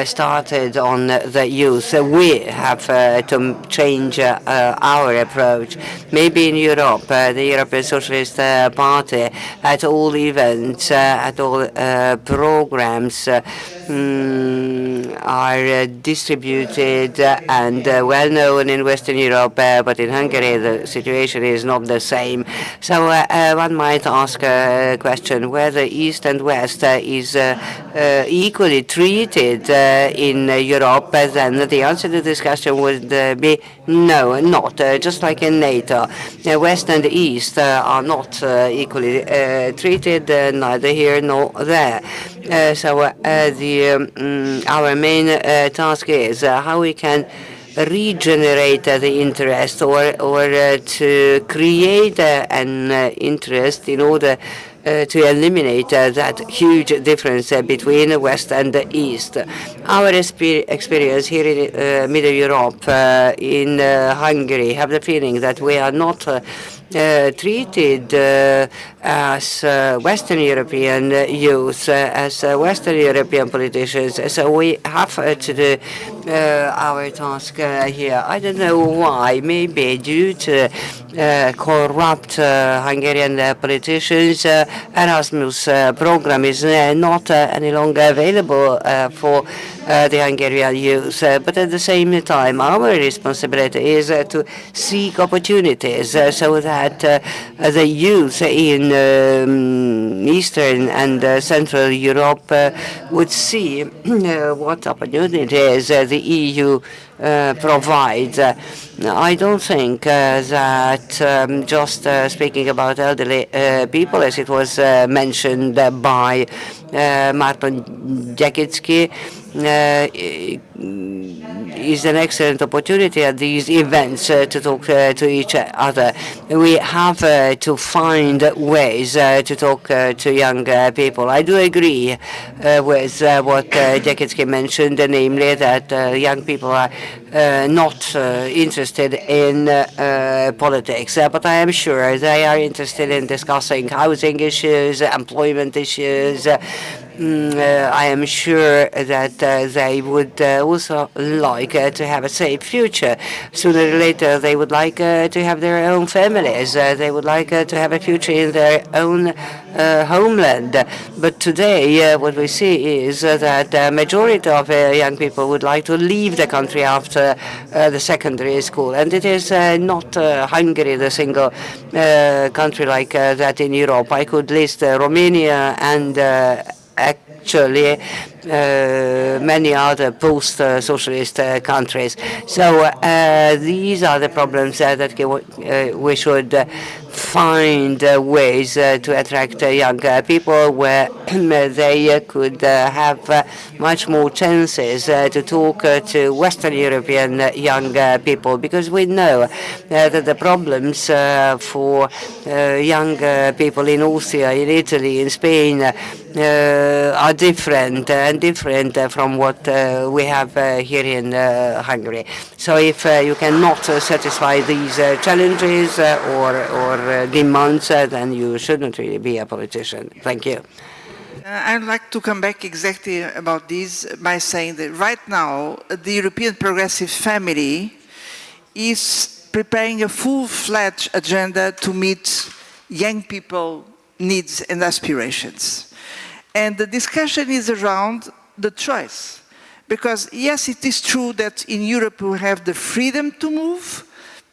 started on the youth. We have to change our approach. Maybe in Europe, the European Socialist Party, at all events, at all programs, are distributed and well known in Western Europe, but in Hungary the situation is not the same. So one might ask a question whether East and West is equally treated in Europe. Then the answer to this question would be no, not. Just like in NATO, West and East are not equally treated, neither here nor there. So our main task is how we can regenerate the interest or to create an interest in order to eliminate that huge difference between West and the East. Our experience here in Middle Europe, in Hungary, have the feeling that we are not treated as Western European youth, as Western European politicians. So we have to do our task here. I don't know why. Maybe due to corrupt Hungarian politicians, Erasmus program is not any longer available for the Hungarian youth. But at the same time, our responsibility is to seek opportunities so that the youth in Eastern and Central Europe would see what opportunities the EU provides. I don't think that just speaking about elderly people, as it was mentioned by Martin Jaksity, is an excellent opportunity at these events to talk to each other. We have to find ways to talk to young people. I do agree with what Jaksity mentioned, namely that young people are not interested in politics, but I am sure they are interested in discussing housing issues, employment issues. I am sure that they would also like to have a safe future. Sooner or later, they would like to have their own families. They would like to have a future in their own homeland. But today, what we see is that the majority of young people would like to leave the country after the secondary school. And it is not Hungary, the single country like that in Europe. I could list Romania and actually many other post-socialist countries. So these are the problems that we should find ways to attract young people where they could have much more chances to talk to Western European young people, because we know that the problems for young people in Austria, in Italy, in Spain are different and different from what we have here in Hungary. So if you cannot satisfy these challenges or demands, then you shouldn't really be a politician. Thank you. I'd like to come back exactly about this by saying that right now the European Progressive Family is preparing a full-fledged agenda to meet young people's needs and aspirations. And the discussion is around the choice. Because yes, it is true that in Europe we have the freedom to move,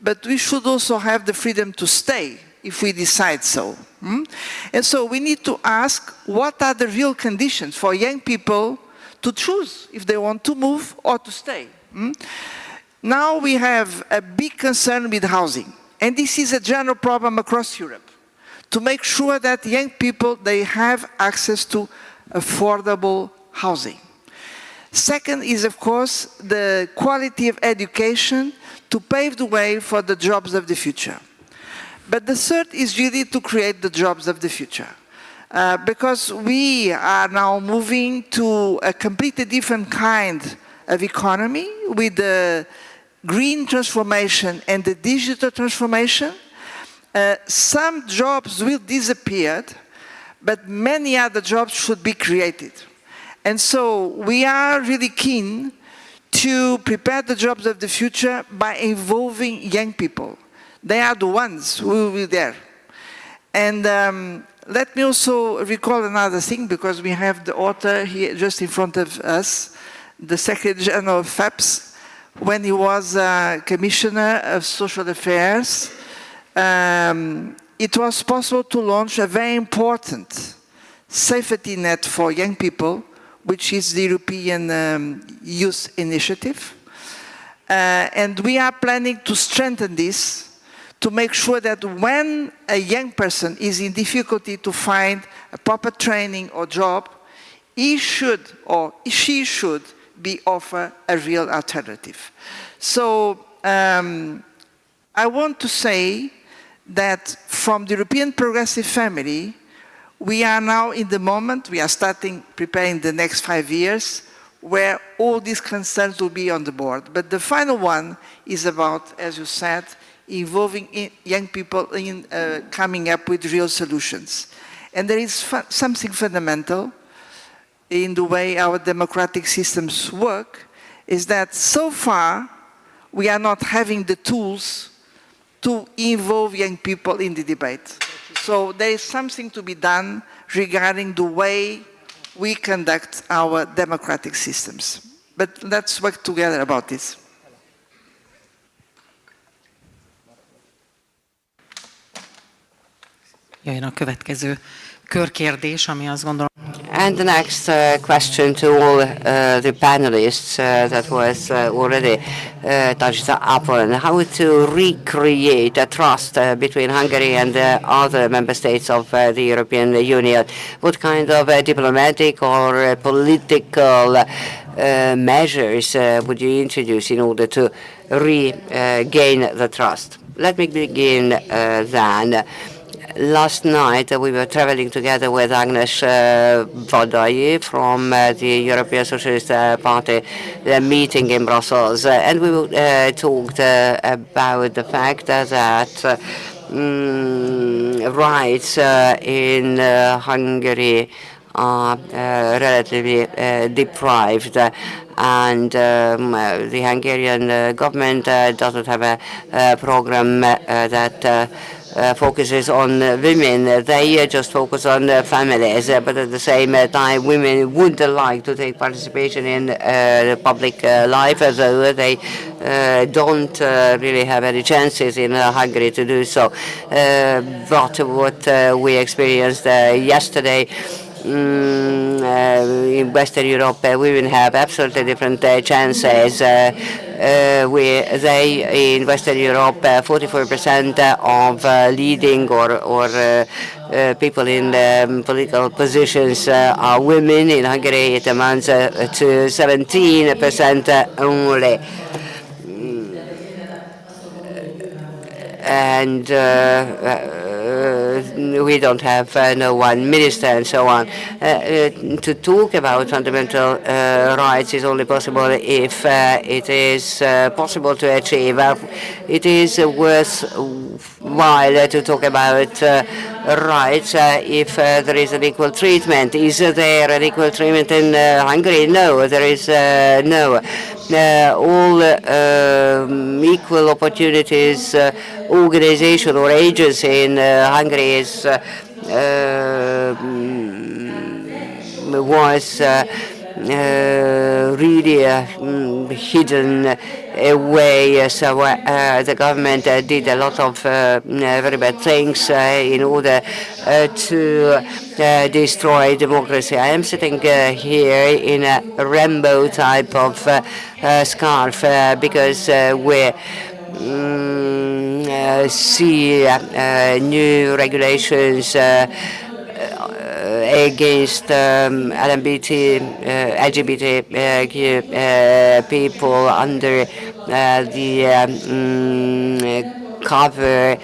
but we should also have the freedom to stay if we decide so. And so we need to ask, what are the real conditions for young people to choose if they want to move or to stay? Now we have a big concern with housing. And this is a general problem across Europe, to make sure that young people, they have access to affordable housing. Second is, of course, the quality of education to pave the way for the jobs of the future. But the third is really to create the jobs of the future. Because we are now moving to a completely different kind of economy with the green transformation and the digital transformation. Some jobs will disappear, but many other jobs should be created. And so we are really keen to prepare the jobs of the future by involving young people. They are the ones who will be there. And let me also recall another thing, because we have the author here just in front of us, the Secretary General of FEPS, when he was Commissioner of Social Affairs. It was possible to launch a very important safety net for young people, which is the European Youth Initiative. And we are planning to strengthen this to make sure that when a young person is in difficulty to find a proper training or job, he should or she should be offered a real alternative. So I want to say that from the European Progressive Family, we are now in the moment, we are preparing the next 5 years, where all these concerns will be on the board. But the final one is about, as you said, involving young people in coming up with real solutions. And there is something fundamental in the way our democratic systems work, is that so far we are not having the tools to involve young people in the debate. So there is something to be done regarding the way we conduct our democratic systems. But let's work together about this. Jöjjön a következő körkérdés, ami azt gondolom. And the next question to all the panelists that was already touched upon, how to recreate a trust between Hungary and other member states of the European Union. What kind of diplomatic or political measures would you introduce in order to regain the trust? Let me begin then. Last night we were traveling together with Ágnes Vadai from the European Socialist Party meeting in Brussels, and we talked about the fact that rights in Hungary are relatively deprived, and the Hungarian government doesn't have a program that focuses on women. They just focus on families, but at the same time women would like to take participation in public life, though they don't really have any chances in Hungary to do so. But what we experienced yesterday in Western Europe, women have absolutely different chances. They in Western Europe, 44% of leading or people in political positions are women. In Hungary, it amounts to 17% only. And we don't have no one minister and so on. To talk about fundamental rights is only possible if it is possible to achieve. It is worthwhile to talk about rights if there is an equal treatment. Is there an equal treatment in Hungary? No, there is no. All equal opportunities organization or agency in Hungary is was really hidden away. So the government did a lot of very bad things in order to destroy democracy. I am sitting here in a rainbow type of scarf because we see new regulations against LGBTQ people under the cover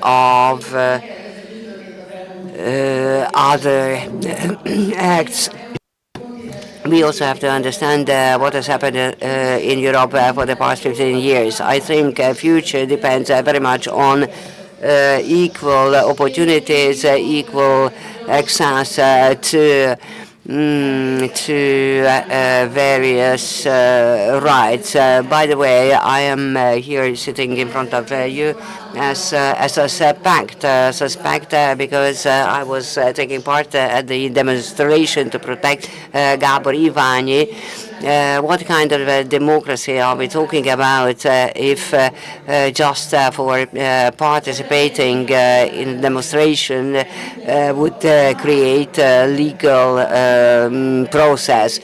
of other acts. We also have to understand what has happened in Europe for the past 15 years. I think future depends very much on equal opportunities, equal access to various rights. By the way, I am here sitting in front of you as a suspect because I was taking part at the demonstration to protect Gábor Iványi. What kind of democracy are we talking about if just for participating in demonstration would create a legal process?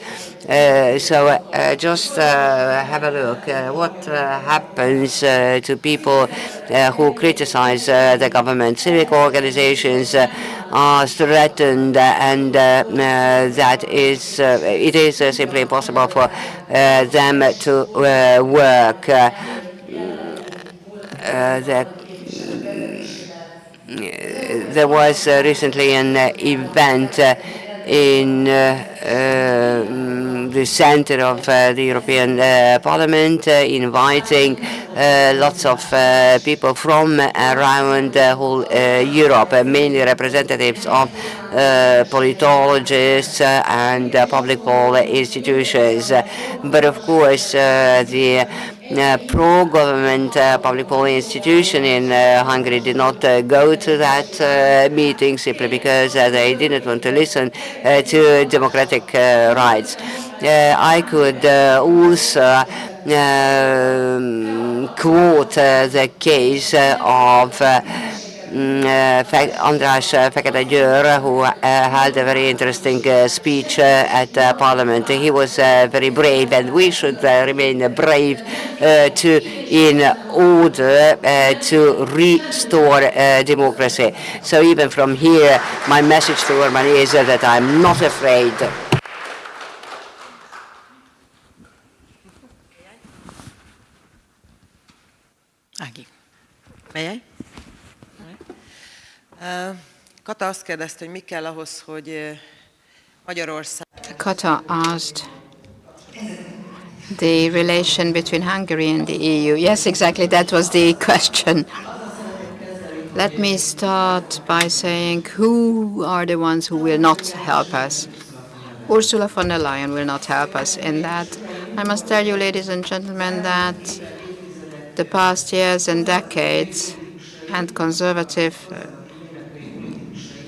So just have a look. What happens to people who criticize the government? Civic organizations are threatened, and that is it is simply impossible for them to work. There was recently an event in the center of the European Parliament, inviting lots of people from around whole Europe, mainly representatives of politologists and public institutions. But of course, the pro-government public policy institution in Hungary did not go to that meeting simply because they didn't want to listen to democratic rights. I could also quote the case of András Fekete Győr, who held a very interesting speech at Parliament. He was very brave, and we should remain brave to, in order to restore democracy. So even from here, my message to Gurmai is that I'm not afraid. Ági. May I? Kata azt kérdezte, hogy mi kell ahhoz, hogy Magyarország... Kata asked the relation between Hungary and the EU. Yes, exactly, that was the question. Let me start by saying who are the ones who will not help us. Ursula von der Leyen will not help us in that. I must tell you, ladies and gentlemen, that the past years and decades and conservative,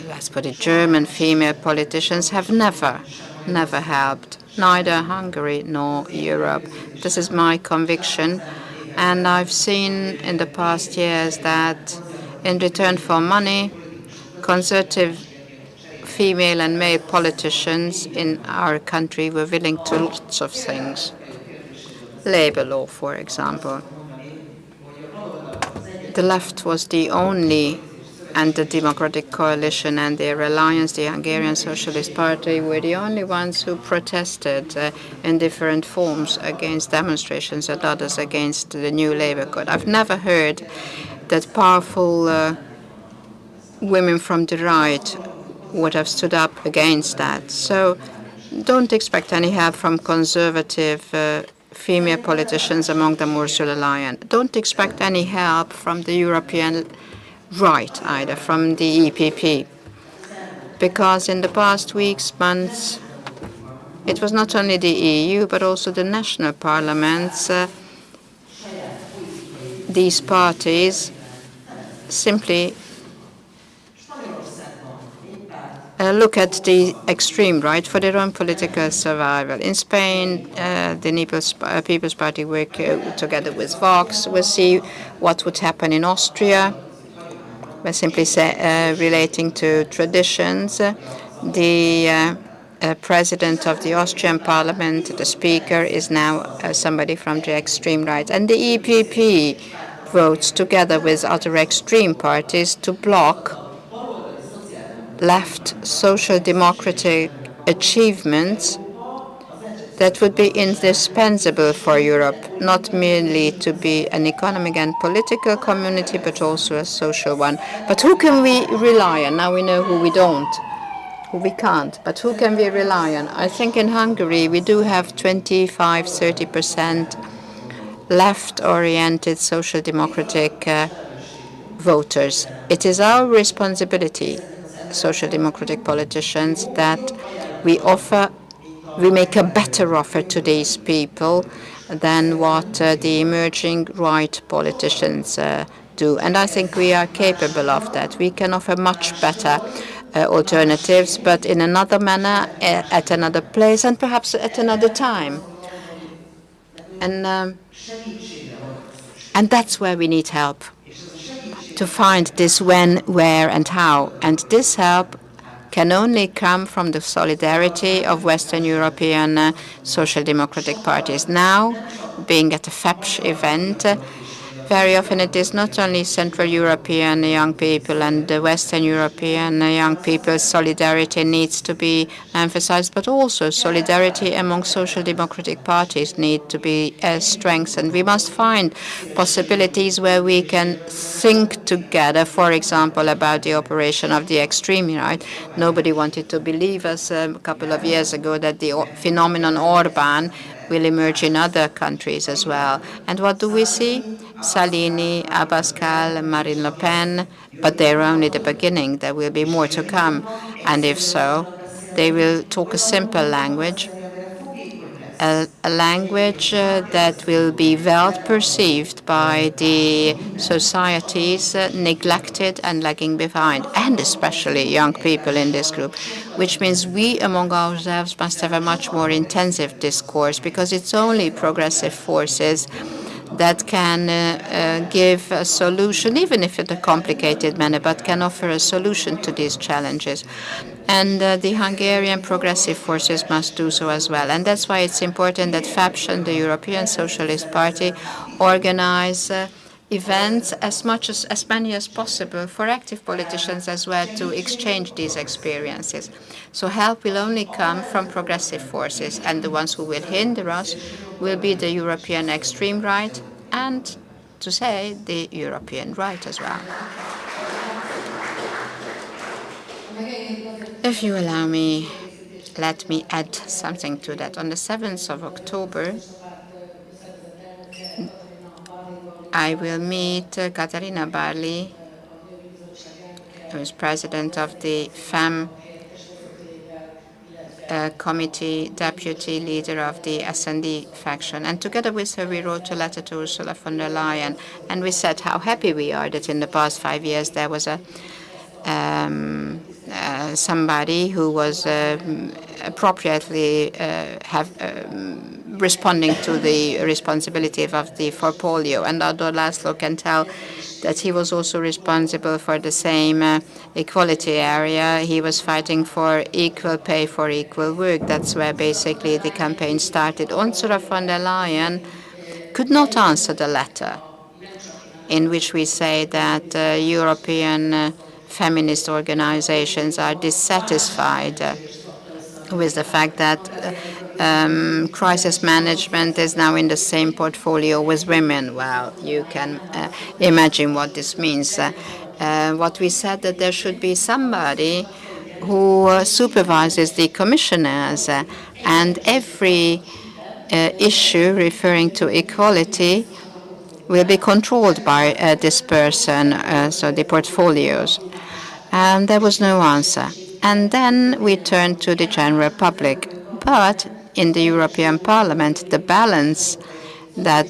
let's put it, German female politicians have never helped, neither Hungary nor Europe. This is my conviction. And I've seen in the past years that in return for money, conservative female and male politicians in our country were willing to lots of things. Labor law, for example. The left was the only, and the Democratic Coalition and their alliance, the Hungarian Socialist Party, were the only ones who protested in different forms against demonstrations and others against the new labor code. I've never heard that powerful women from the right would have stood up against that. So don't expect any help from conservative female politicians, among them Ursula Leyen. Don't expect any help from the European right either, from the EPP. Because in the past weeks, months, it was not only the EU, but also the national parliaments, these parties simply look at the extreme right for their own political survival. In Spain, the People's Party work together with Vox. We'll see what would happen in Austria. We're simply relating to traditions. The president of the Austrian parliament, the speaker, is now somebody from the extreme right. And the EPP votes together with other extreme parties to block left social democratic achievements that would be indispensable for Europe, not merely to be an economic and political community, but also a social one. But who can we rely on? Now we know who we don't, who we can't, but who can we rely on? I think in Hungary we do have 25–30% left-oriented social democratic voters. It is our responsibility, social democratic politicians, that we make a better offer to these people than what the emerging right politicians do. And I think we are capable of that. We can offer much better alternatives, but in another manner, at another place, and perhaps at another time. And that's where we need help, to find this when, where, and how. And this help can only come from the solidarity of Western European social democratic parties. Now, being at a FEPS event, very often it is not only Central European young people and the Western European young people's solidarity needs to be emphasized, but also solidarity among social democratic parties need to be strengthened. We must find possibilities where we can think together, for example, about the operation of the extreme right. Nobody wanted to believe us a couple of years ago that the phenomenon Orban will emerge in other countries as well. And what do we see? Salini, Abascal, Marine Le Pen, but they're only the beginning. There will be more to come. And if so, they will talk a simple language. a language that will be well perceived by the societies neglected and lagging behind, and especially young people in this group, which means we among ourselves must have a much more intensive discourse, because it's only progressive forces that can give a solution, even if in a complicated manner, but can offer a solution to these challenges. And the Hungarian progressive forces must do so as well. And that's why it's important that FEPS and the European Socialist Party organize events as many as possible for active politicians as well to exchange these experiences. So help will only come from progressive forces, and the ones who will hinder us will be the European extreme right and, to say, the European right as well. If you allow me, let me add something to that. On the 7th of October, I will meet Katarina Barley, who is president of the FEM committee, deputy leader of the S&D faction. And together with her, we wrote a letter to Ursula von der Leyen. And we said how happy we are that in the past 5 years there was somebody who was appropriately responding to the responsibility for polio. And although Laszlo can tell that he was also responsible for the same equality area, he was fighting for equal pay for equal work. That's where basically the campaign started. Ursula von der Leyen could not answer the letter in which we say that European feminist organizations are dissatisfied with the fact that crisis management is now in the same portfolio with women. Well, you can imagine what this means. What we said, that there should be somebody who supervises the commissioners, and every issue referring to equality will be controlled by this person, so the portfolios. And there was no answer. And then we turned to the general public. But in the European Parliament, the balance that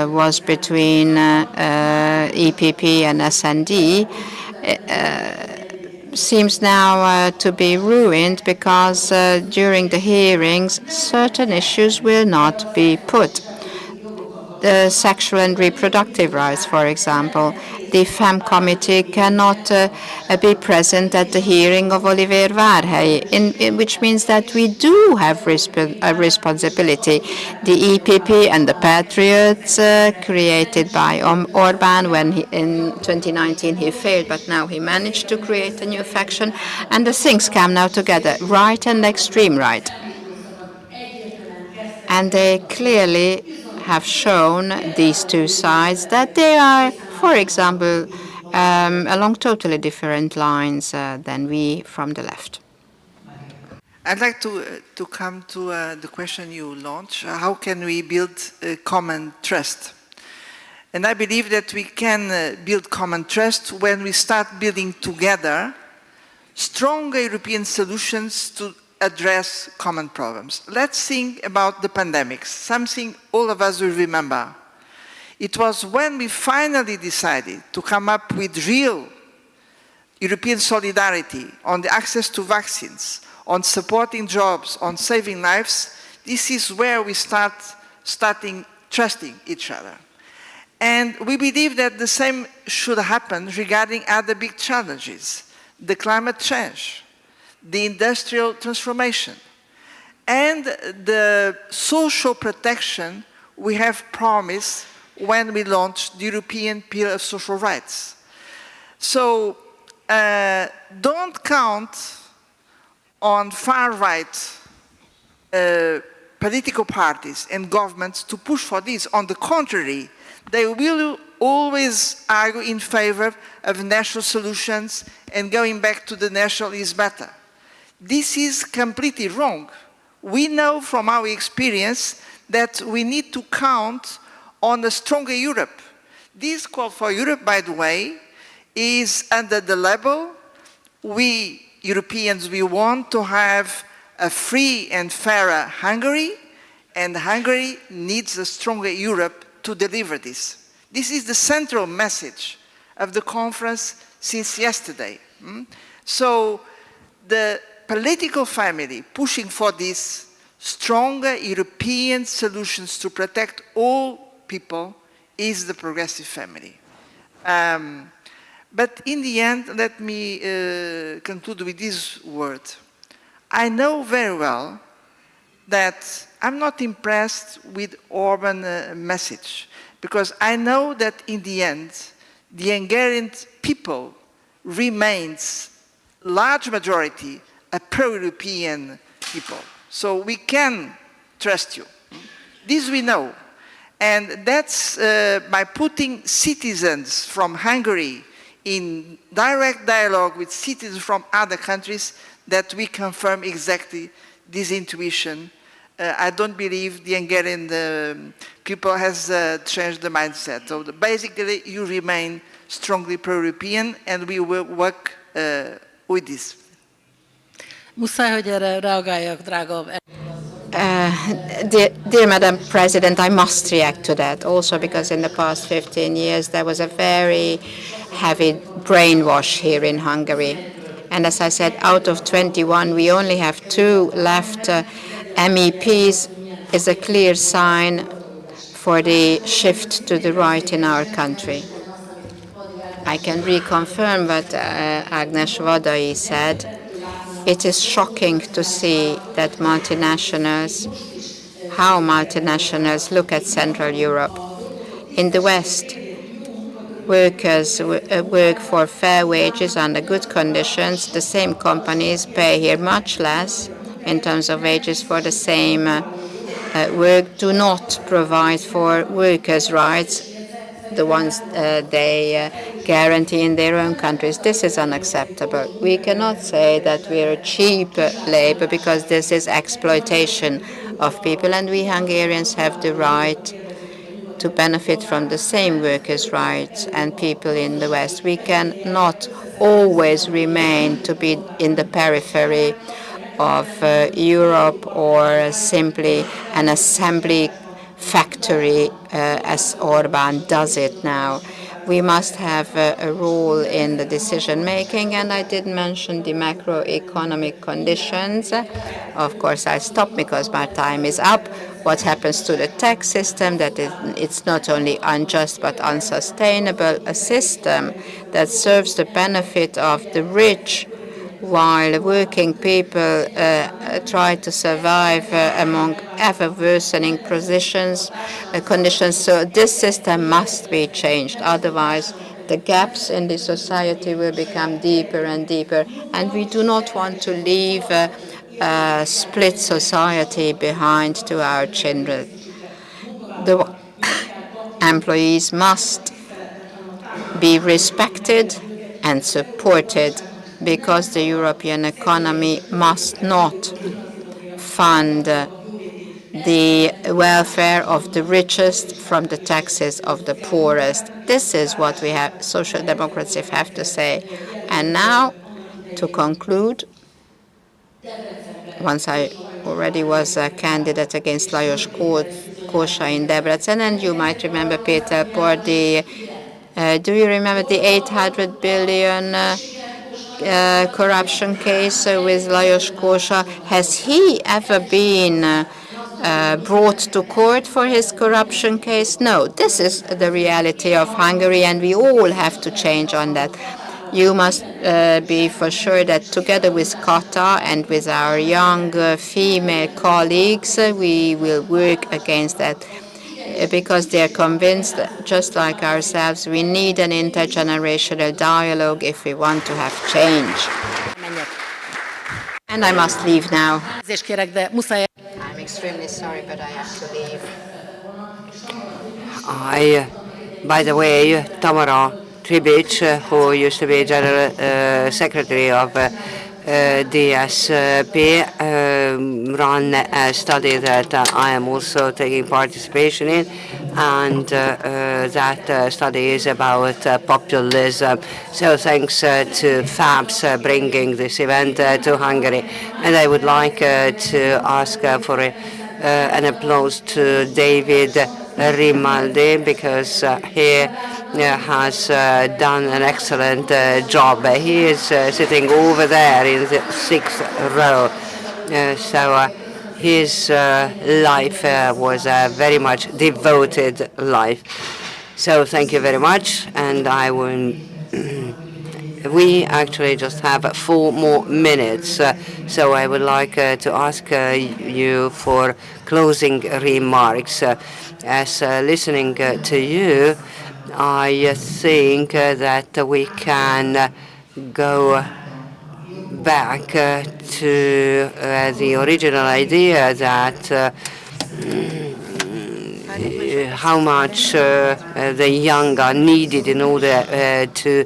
was between EPP and S&D seems now to be ruined, because during the hearings, certain issues will not be put. The sexual and reproductive rights, for example. The FEM committee cannot be present at the hearing of Oliver Várhelyi, which means that we do have a responsibility. The EPP and the Patriots, created by Orbán when in 2019 he failed, but now he managed to create a new faction, and the things come now together, right and extreme right. And they clearly have shown, these two sides, that they are, for example, along totally different lines than we from the left. I'd like to come to the question you launched. How can we build common trust? And I believe that we can build common trust when we start building together stronger European solutions to address common problems. Let's think about the pandemics, something all of us will remember. It was when we finally decided to come up with real European solidarity on the access to vaccines, on supporting jobs, on saving lives. This is where we starting trusting each other. And we believe that the same should happen regarding other big challenges, the climate change, the industrial transformation, and the social protection we have promised when we launched the European Pillar of Social Rights. So don't count on far-right political parties and governments to push for this. On the contrary, they will always argue in favor of national solutions, and going back to the national is better. This is completely wrong. We know from our experience that we need to count on a stronger Europe. This call for Europe, by the way, is under the label, we Europeans, we want to have a free and fairer Hungary, And Hungary needs a stronger Europe to deliver this. This is the central message of the conference since yesterday. So the political family pushing for these stronger European solutions to protect all people is the progressive family. But in the end, let me conclude with this word. I know very well that I'm not impressed with Orban's message, because I know that in the end, the Hungarian people remains, large majority, a pro-European people. So we can trust you. This we know. And that's by putting citizens from Hungary in direct dialogue with citizens from other countries that we confirm exactly this intuition. I don't believe the Hungarian people has changed the mindset. So basically, you remain strongly pro-European, and we will work with this. Muszáj, hogy erre reagáljak, drága. Dear Madam President, I must react to that also because in the past 15 years there was a very heavy brainwash here in Hungary. And as I said, out of 21, we only have 2 left MEPs is a clear sign for the shift to the right in our country. I can reconfirm what Ágnes Vadai said. It is shocking to see that how multinationals look at Central Europe. In the West, workers work for fair wages under good conditions. The same companies pay here much less in terms of wages for the same work, do not provide for workers' rights, the ones they guarantee in their own countries. This is unacceptable. We cannot say that we are cheap labor because this is exploitation of people, and we Hungarians have the right to benefit from the same workers' rights and people in the West. We cannot always remain to be in the periphery of Europe or simply an assembly factory as Orbán does it now. We must have a role in the decision making, and I did mention the macroeconomic conditions. Of course, I stop because my time is up. What happens to the tax system, that it's not only unjust but unsustainable, a system that serves the benefit of the rich while working people try to survive among ever worsening conditions. So this system must be changed. Otherwise, the gaps in the society will become deeper and deeper. And we do not want to leave a split society behind to our children. The employees must be respected and supported, because the European economy must not fund the welfare of the richest from the taxes of the poorest. This is what we have, Social Democrats have to say. And now, to conclude, once I already was a candidate against Lajos Kósa in Debrecen, and you might remember Peter Pordy. Do you remember the 800 billion corruption case with Lajos Kósa? Has he ever been brought to court for his corruption case? No. This is the reality of Hungary, and we all have to change on that. You must be for sure that together with Kata and with our young female colleagues, we will work against that, because they are convinced, just like ourselves, we need an intergenerational dialogue if we want to have change. And I must leave now. I'm extremely sorry, but I have to leave. By the way, Tamara Tribic, who used to be General Secretary of DSP, run a study that I am also taking participation in, and that study is about populism. So thanks to FEPS bringing this event to Hungary. And I would like to ask for a an applause to David Grimaldi, because he has done an excellent job. He is sitting over there in the 6th row. His life was a very much devoted life. So thank you very much, and I will. We actually just have 4 more minutes, so I would like to ask you for closing remarks. As listening to you, I think that we can go back to the original idea that how much the young are needed in order to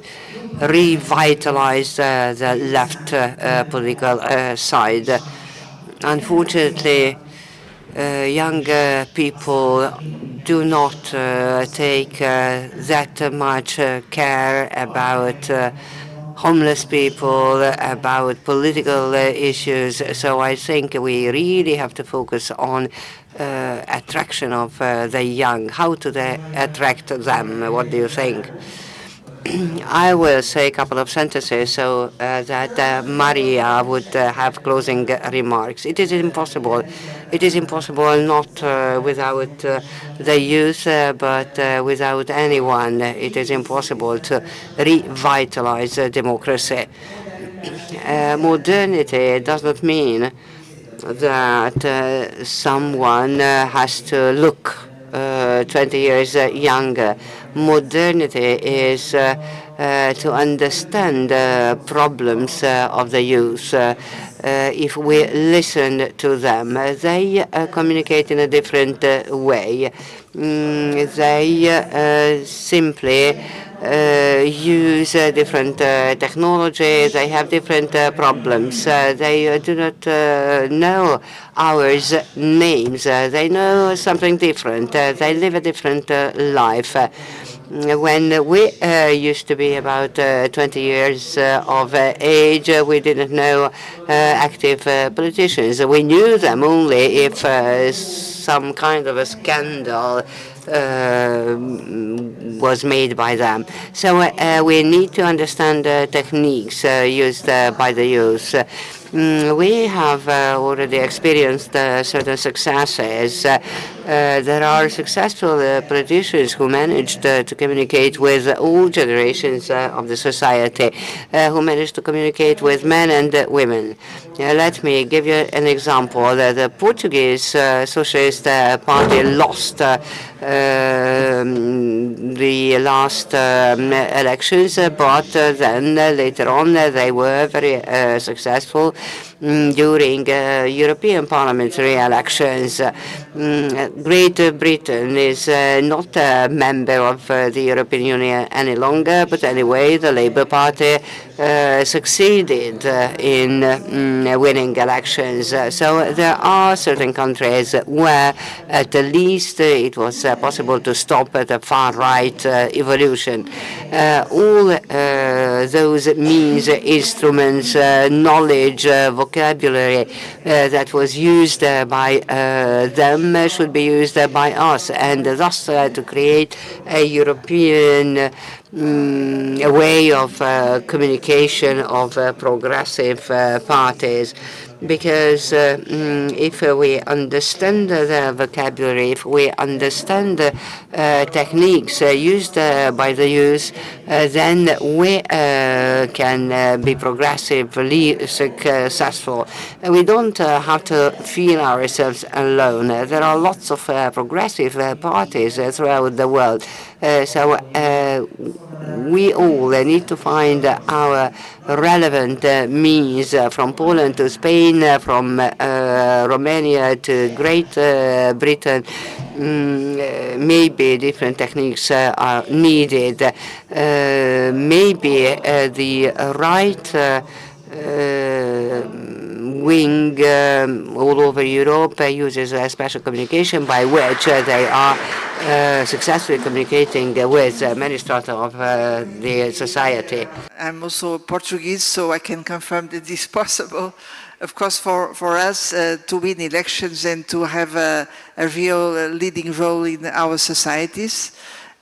revitalize the left political side. Unfortunately, young people do not take that much care about homeless people, about political issues. So I think we really have to focus on attraction of the young. How to attract them? What do you think? I will say a couple of sentences so that Maria would have closing remarks. It is impossible. It is impossible not without the youth, but without anyone. It is impossible to revitalize democracy. Modernity does not mean that someone has to look 20 years younger. Modernity is to understand problems of the youth. If we listen to them, they communicate in a different way. They simply use different technology. They have different problems. They do not know ours names. They know something different. They live a different life. When we used to be about 20 years of age, we didn't know active politicians. We knew them only if some kind of a scandal was made by them. So we need to understand techniques used by the youth. We have already experienced certain successes. There are successful politicians who managed to communicate with all generations of the society, who managed to communicate with men and women. Let me give you an example. The Portuguese Socialist Party lost the last elections, but then later on they were very successful during European parliamentary elections. Great Britain is not a member of the European Union any longer, but anyway, the Labour Party succeeded in winning elections. So there are certain countries where at least it was possible to stop the far-right evolution. All those means, instruments, knowledge, vocabulary that was used by them should be used by us, and thus to create a European a way of communication of progressive parties. Because if we understand the vocabulary, if we understand the techniques used by the youth, then we can be progressively successful. We don't have to feel ourselves alone. There are lots of progressive parties throughout the world. So we all need to find our relevant means from Poland to Spain, from Romania to Great Britain. Maybe different techniques are needed. Maybe the right wing all over Europe uses a special communication by which they are successfully communicating with many strata of the society. I'm also Portuguese, so I can confirm that this is possible. of course, for us to win elections and to have a real leading role in our societies.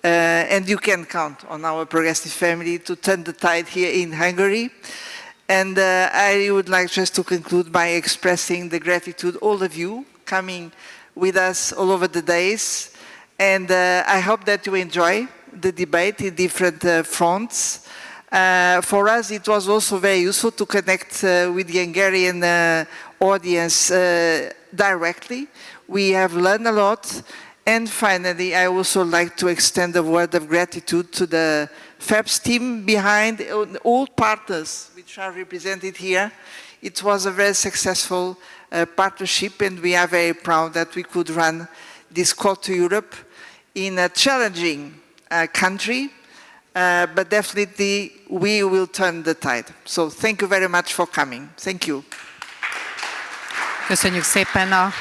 And you can count on our progressive family to turn the tide here in Hungary. And I would like just to conclude by expressing the gratitude all of you coming with us all over the days. And I hope that you enjoy the debate in different fronts. For us, it was also very useful to connect with the Hungarian audience directly. We have learned a lot. And finally, I also like to extend a word of gratitude to the FEPS team behind all partners which are represented here. It was a very successful partnership, and we are very proud that we could run this call to Europe in a challenging country, but definitely we will turn the tide. So thank you very much for coming. Thank you. Köszönjük szépen a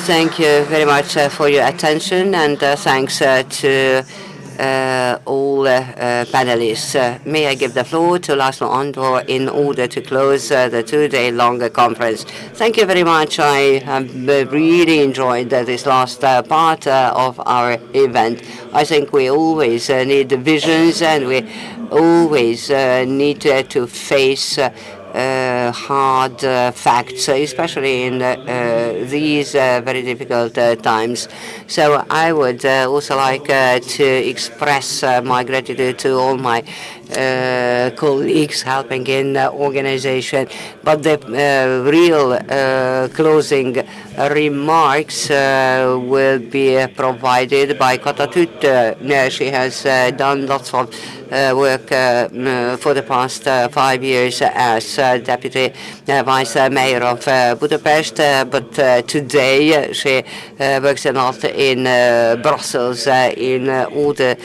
Thank you very much for your attention, and thanks to all panelists. May I give the floor to László Andor in order to close the two-day-long conference. Thank you very much. I have really enjoyed this last part of our event. I think we always need visions, and we always need to face hard facts, especially in these very difficult times. So I would also like to express my gratitude to all my colleagues helping in organization. But the real closing remarks will be provided by Kata. She has done lots of work for the past 5 years as Deputy Vice Mayor of Budapest, but today she works a lot in Brussels in order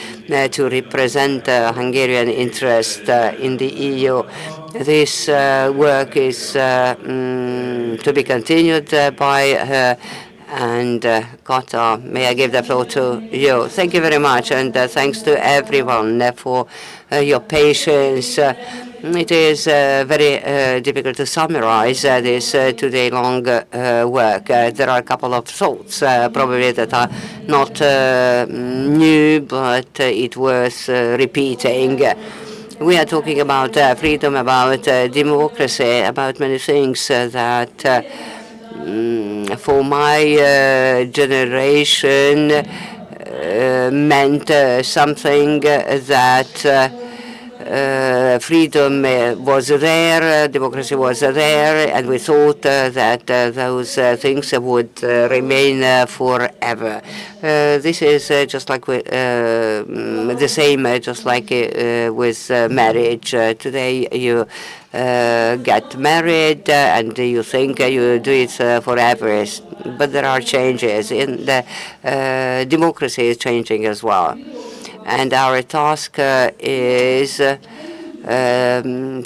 to represent Hungarian interest in the EU. This work is to be continued by her. And Kata, may I give the floor to you. Thank you very much, and thanks to everyone for your patience. It is very difficult to summarize this two-day-long work. There are a couple of thoughts probably that are not new, but it's worth repeating. We are talking about freedom, about democracy, about many things that for my generation meant something that freedom was there, democracy was there, and we thought that those things would remain forever. This is just like the same, just like with marriage. Today you get married and you think you do it forever, but there are changes. In the democracy is changing as well. And our task is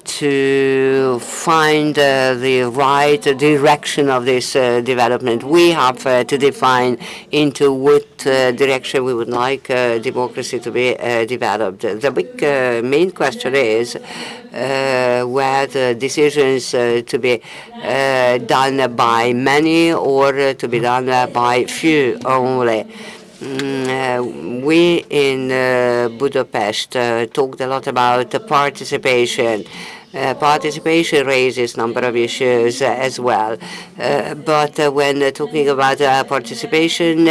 to find the right direction of this development. We have to define into what direction we would like democracy to be developed. The big main question is whether decisions to be done by many or to be done by few only. We in Budapest talked a lot about participation. Participation raises a number of issues as well. But when talking about participation,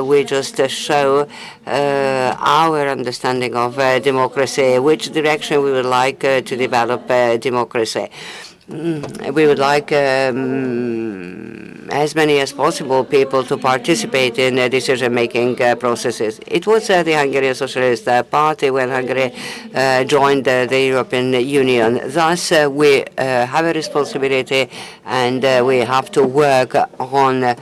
we just show our understanding of democracy, which direction we would like to develop democracy. We would like as many as possible people to participate in decision-making processes. It was the Hungarian Socialist Party when Hungary joined the European Union. Thus, we have a responsibility, and we have to work on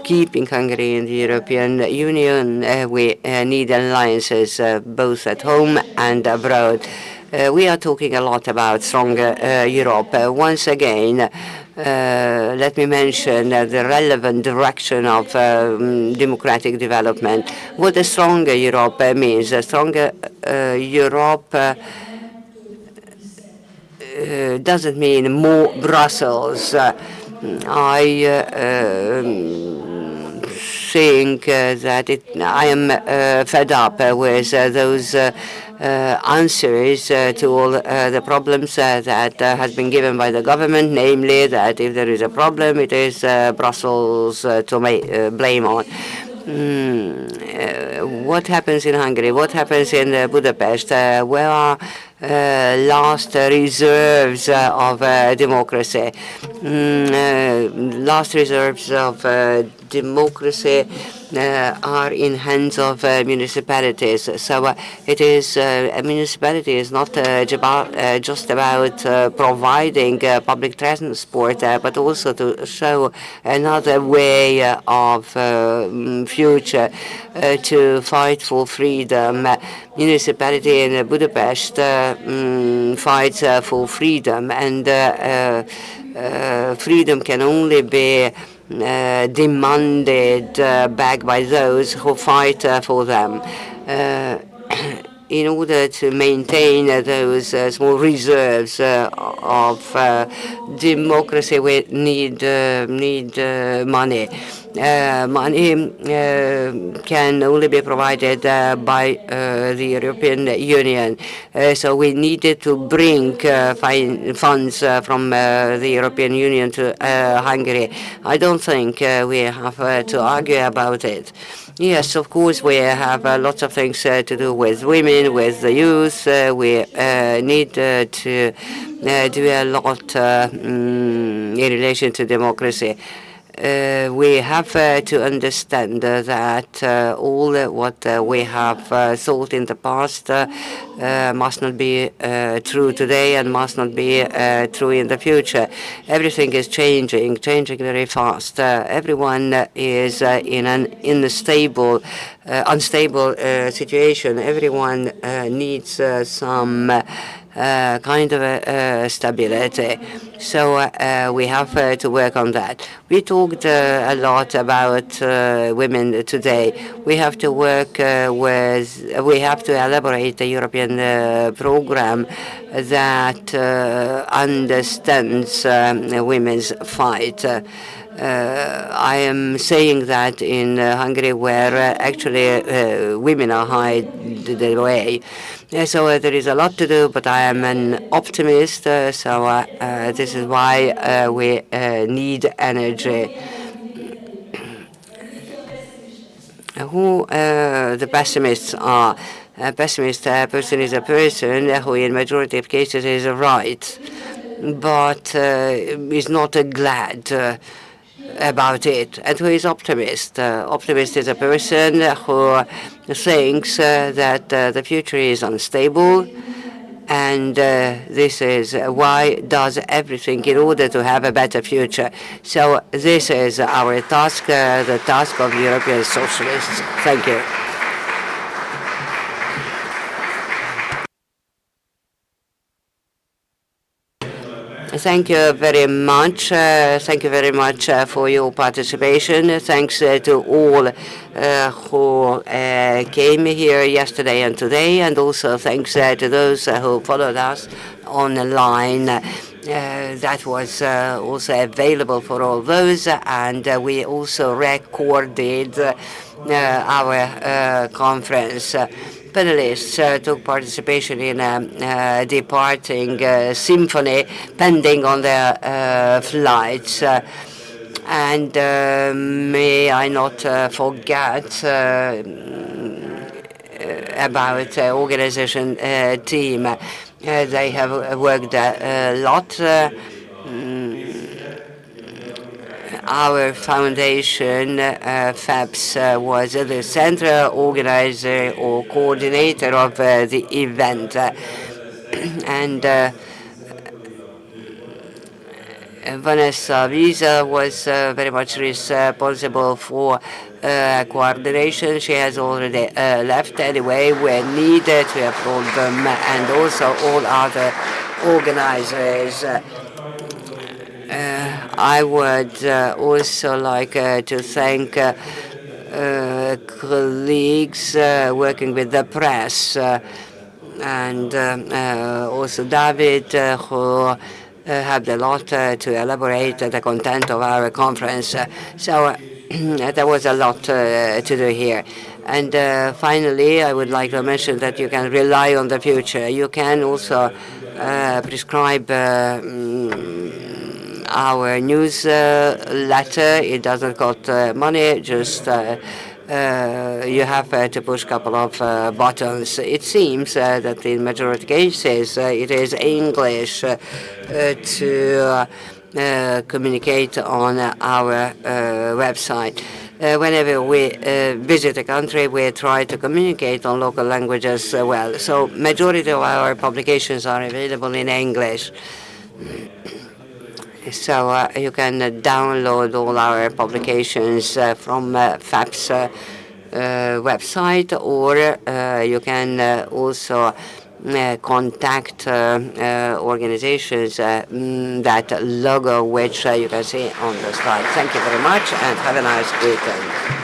keeping Hungary in the European Union. We need alliances both at home and abroad. We are talking a lot about stronger Europe. Once again, let me mention the relevant direction of democratic development. What a stronger Europe means. A stronger Europe doesn't mean more Brussels. I think that I am fed up with those answers to all the problems that has been given by the government, namely that if there is a problem, it is Brussels to blame on. What happens in Hungary? What happens in Budapest? Where are last reserves of democracy? Last reserves of democracy are in hands of municipalities. So it is a municipality is not just about providing public transport, but also to show another way of future to fight for freedom. Municipality in Budapest fights for freedom, and freedom can only be demanded back by those who fight for them. In order to maintain those small reserves of democracy, we need money. Money can only be provided by the European Union. So we needed to bring funds from the European Union to Hungary. I don't think we have to argue about it. Yes, of course, we have lots of things to do with women, with the youth. We need to do a lot in relation to democracy. We have to understand that all what we have thought in the past must not be true today and must not be true in the future. Everything is changing very fast. Everyone is in an unstable situation. Everyone needs some kind of stability. So we have to work on that. We talked a lot about women today. We have to work we have to elaborate a European program that understands women's fight. I am saying that in Hungary, where actually women are hiding away. So there is a lot to do, but I am an optimist. So this is why we need energy. Who the pessimists are? A pessimist person is a person who, in majority of cases, is right, but is not glad about it. And who is optimist? Optimist is a person who thinks that the future is unstable, and this is why does everything in order to have a better future. So this is our task, the task of European socialists. Thank you. Thank you very much. Thank you very much for your participation. Thanks to all who came here yesterday and today, and also thanks to those who followed us online. That was also available for all those, and we also recorded our conference. Panelists took participation in a departing symphony pending on their flights. And may I not forget about organization team. They have worked a lot. Our foundation, FEPS, was the central organizer or coordinator of the event. And Vanessa Visa was very much responsible for coordination. She has already left anyway. We needed to approve them, and also all other organizers. I would also like to thank colleagues working with the press. and also David, who had a lot to elaborate the content of our conference. So there was a lot to do here. And finally, I would like to mention that you can rely on the future. You can also prescribe our newsletter. It doesn't cost money, just you have to push a couple of buttons. It seems that in majority cases it is English to communicate on our website. Whenever we visit a country, we try to communicate on local languages well. So majority of our publications are available in English. So you can download all our publications from FEPS website, or you can also contact organizations that logo which you can see on the slide. Thank you very much and have a nice weekend.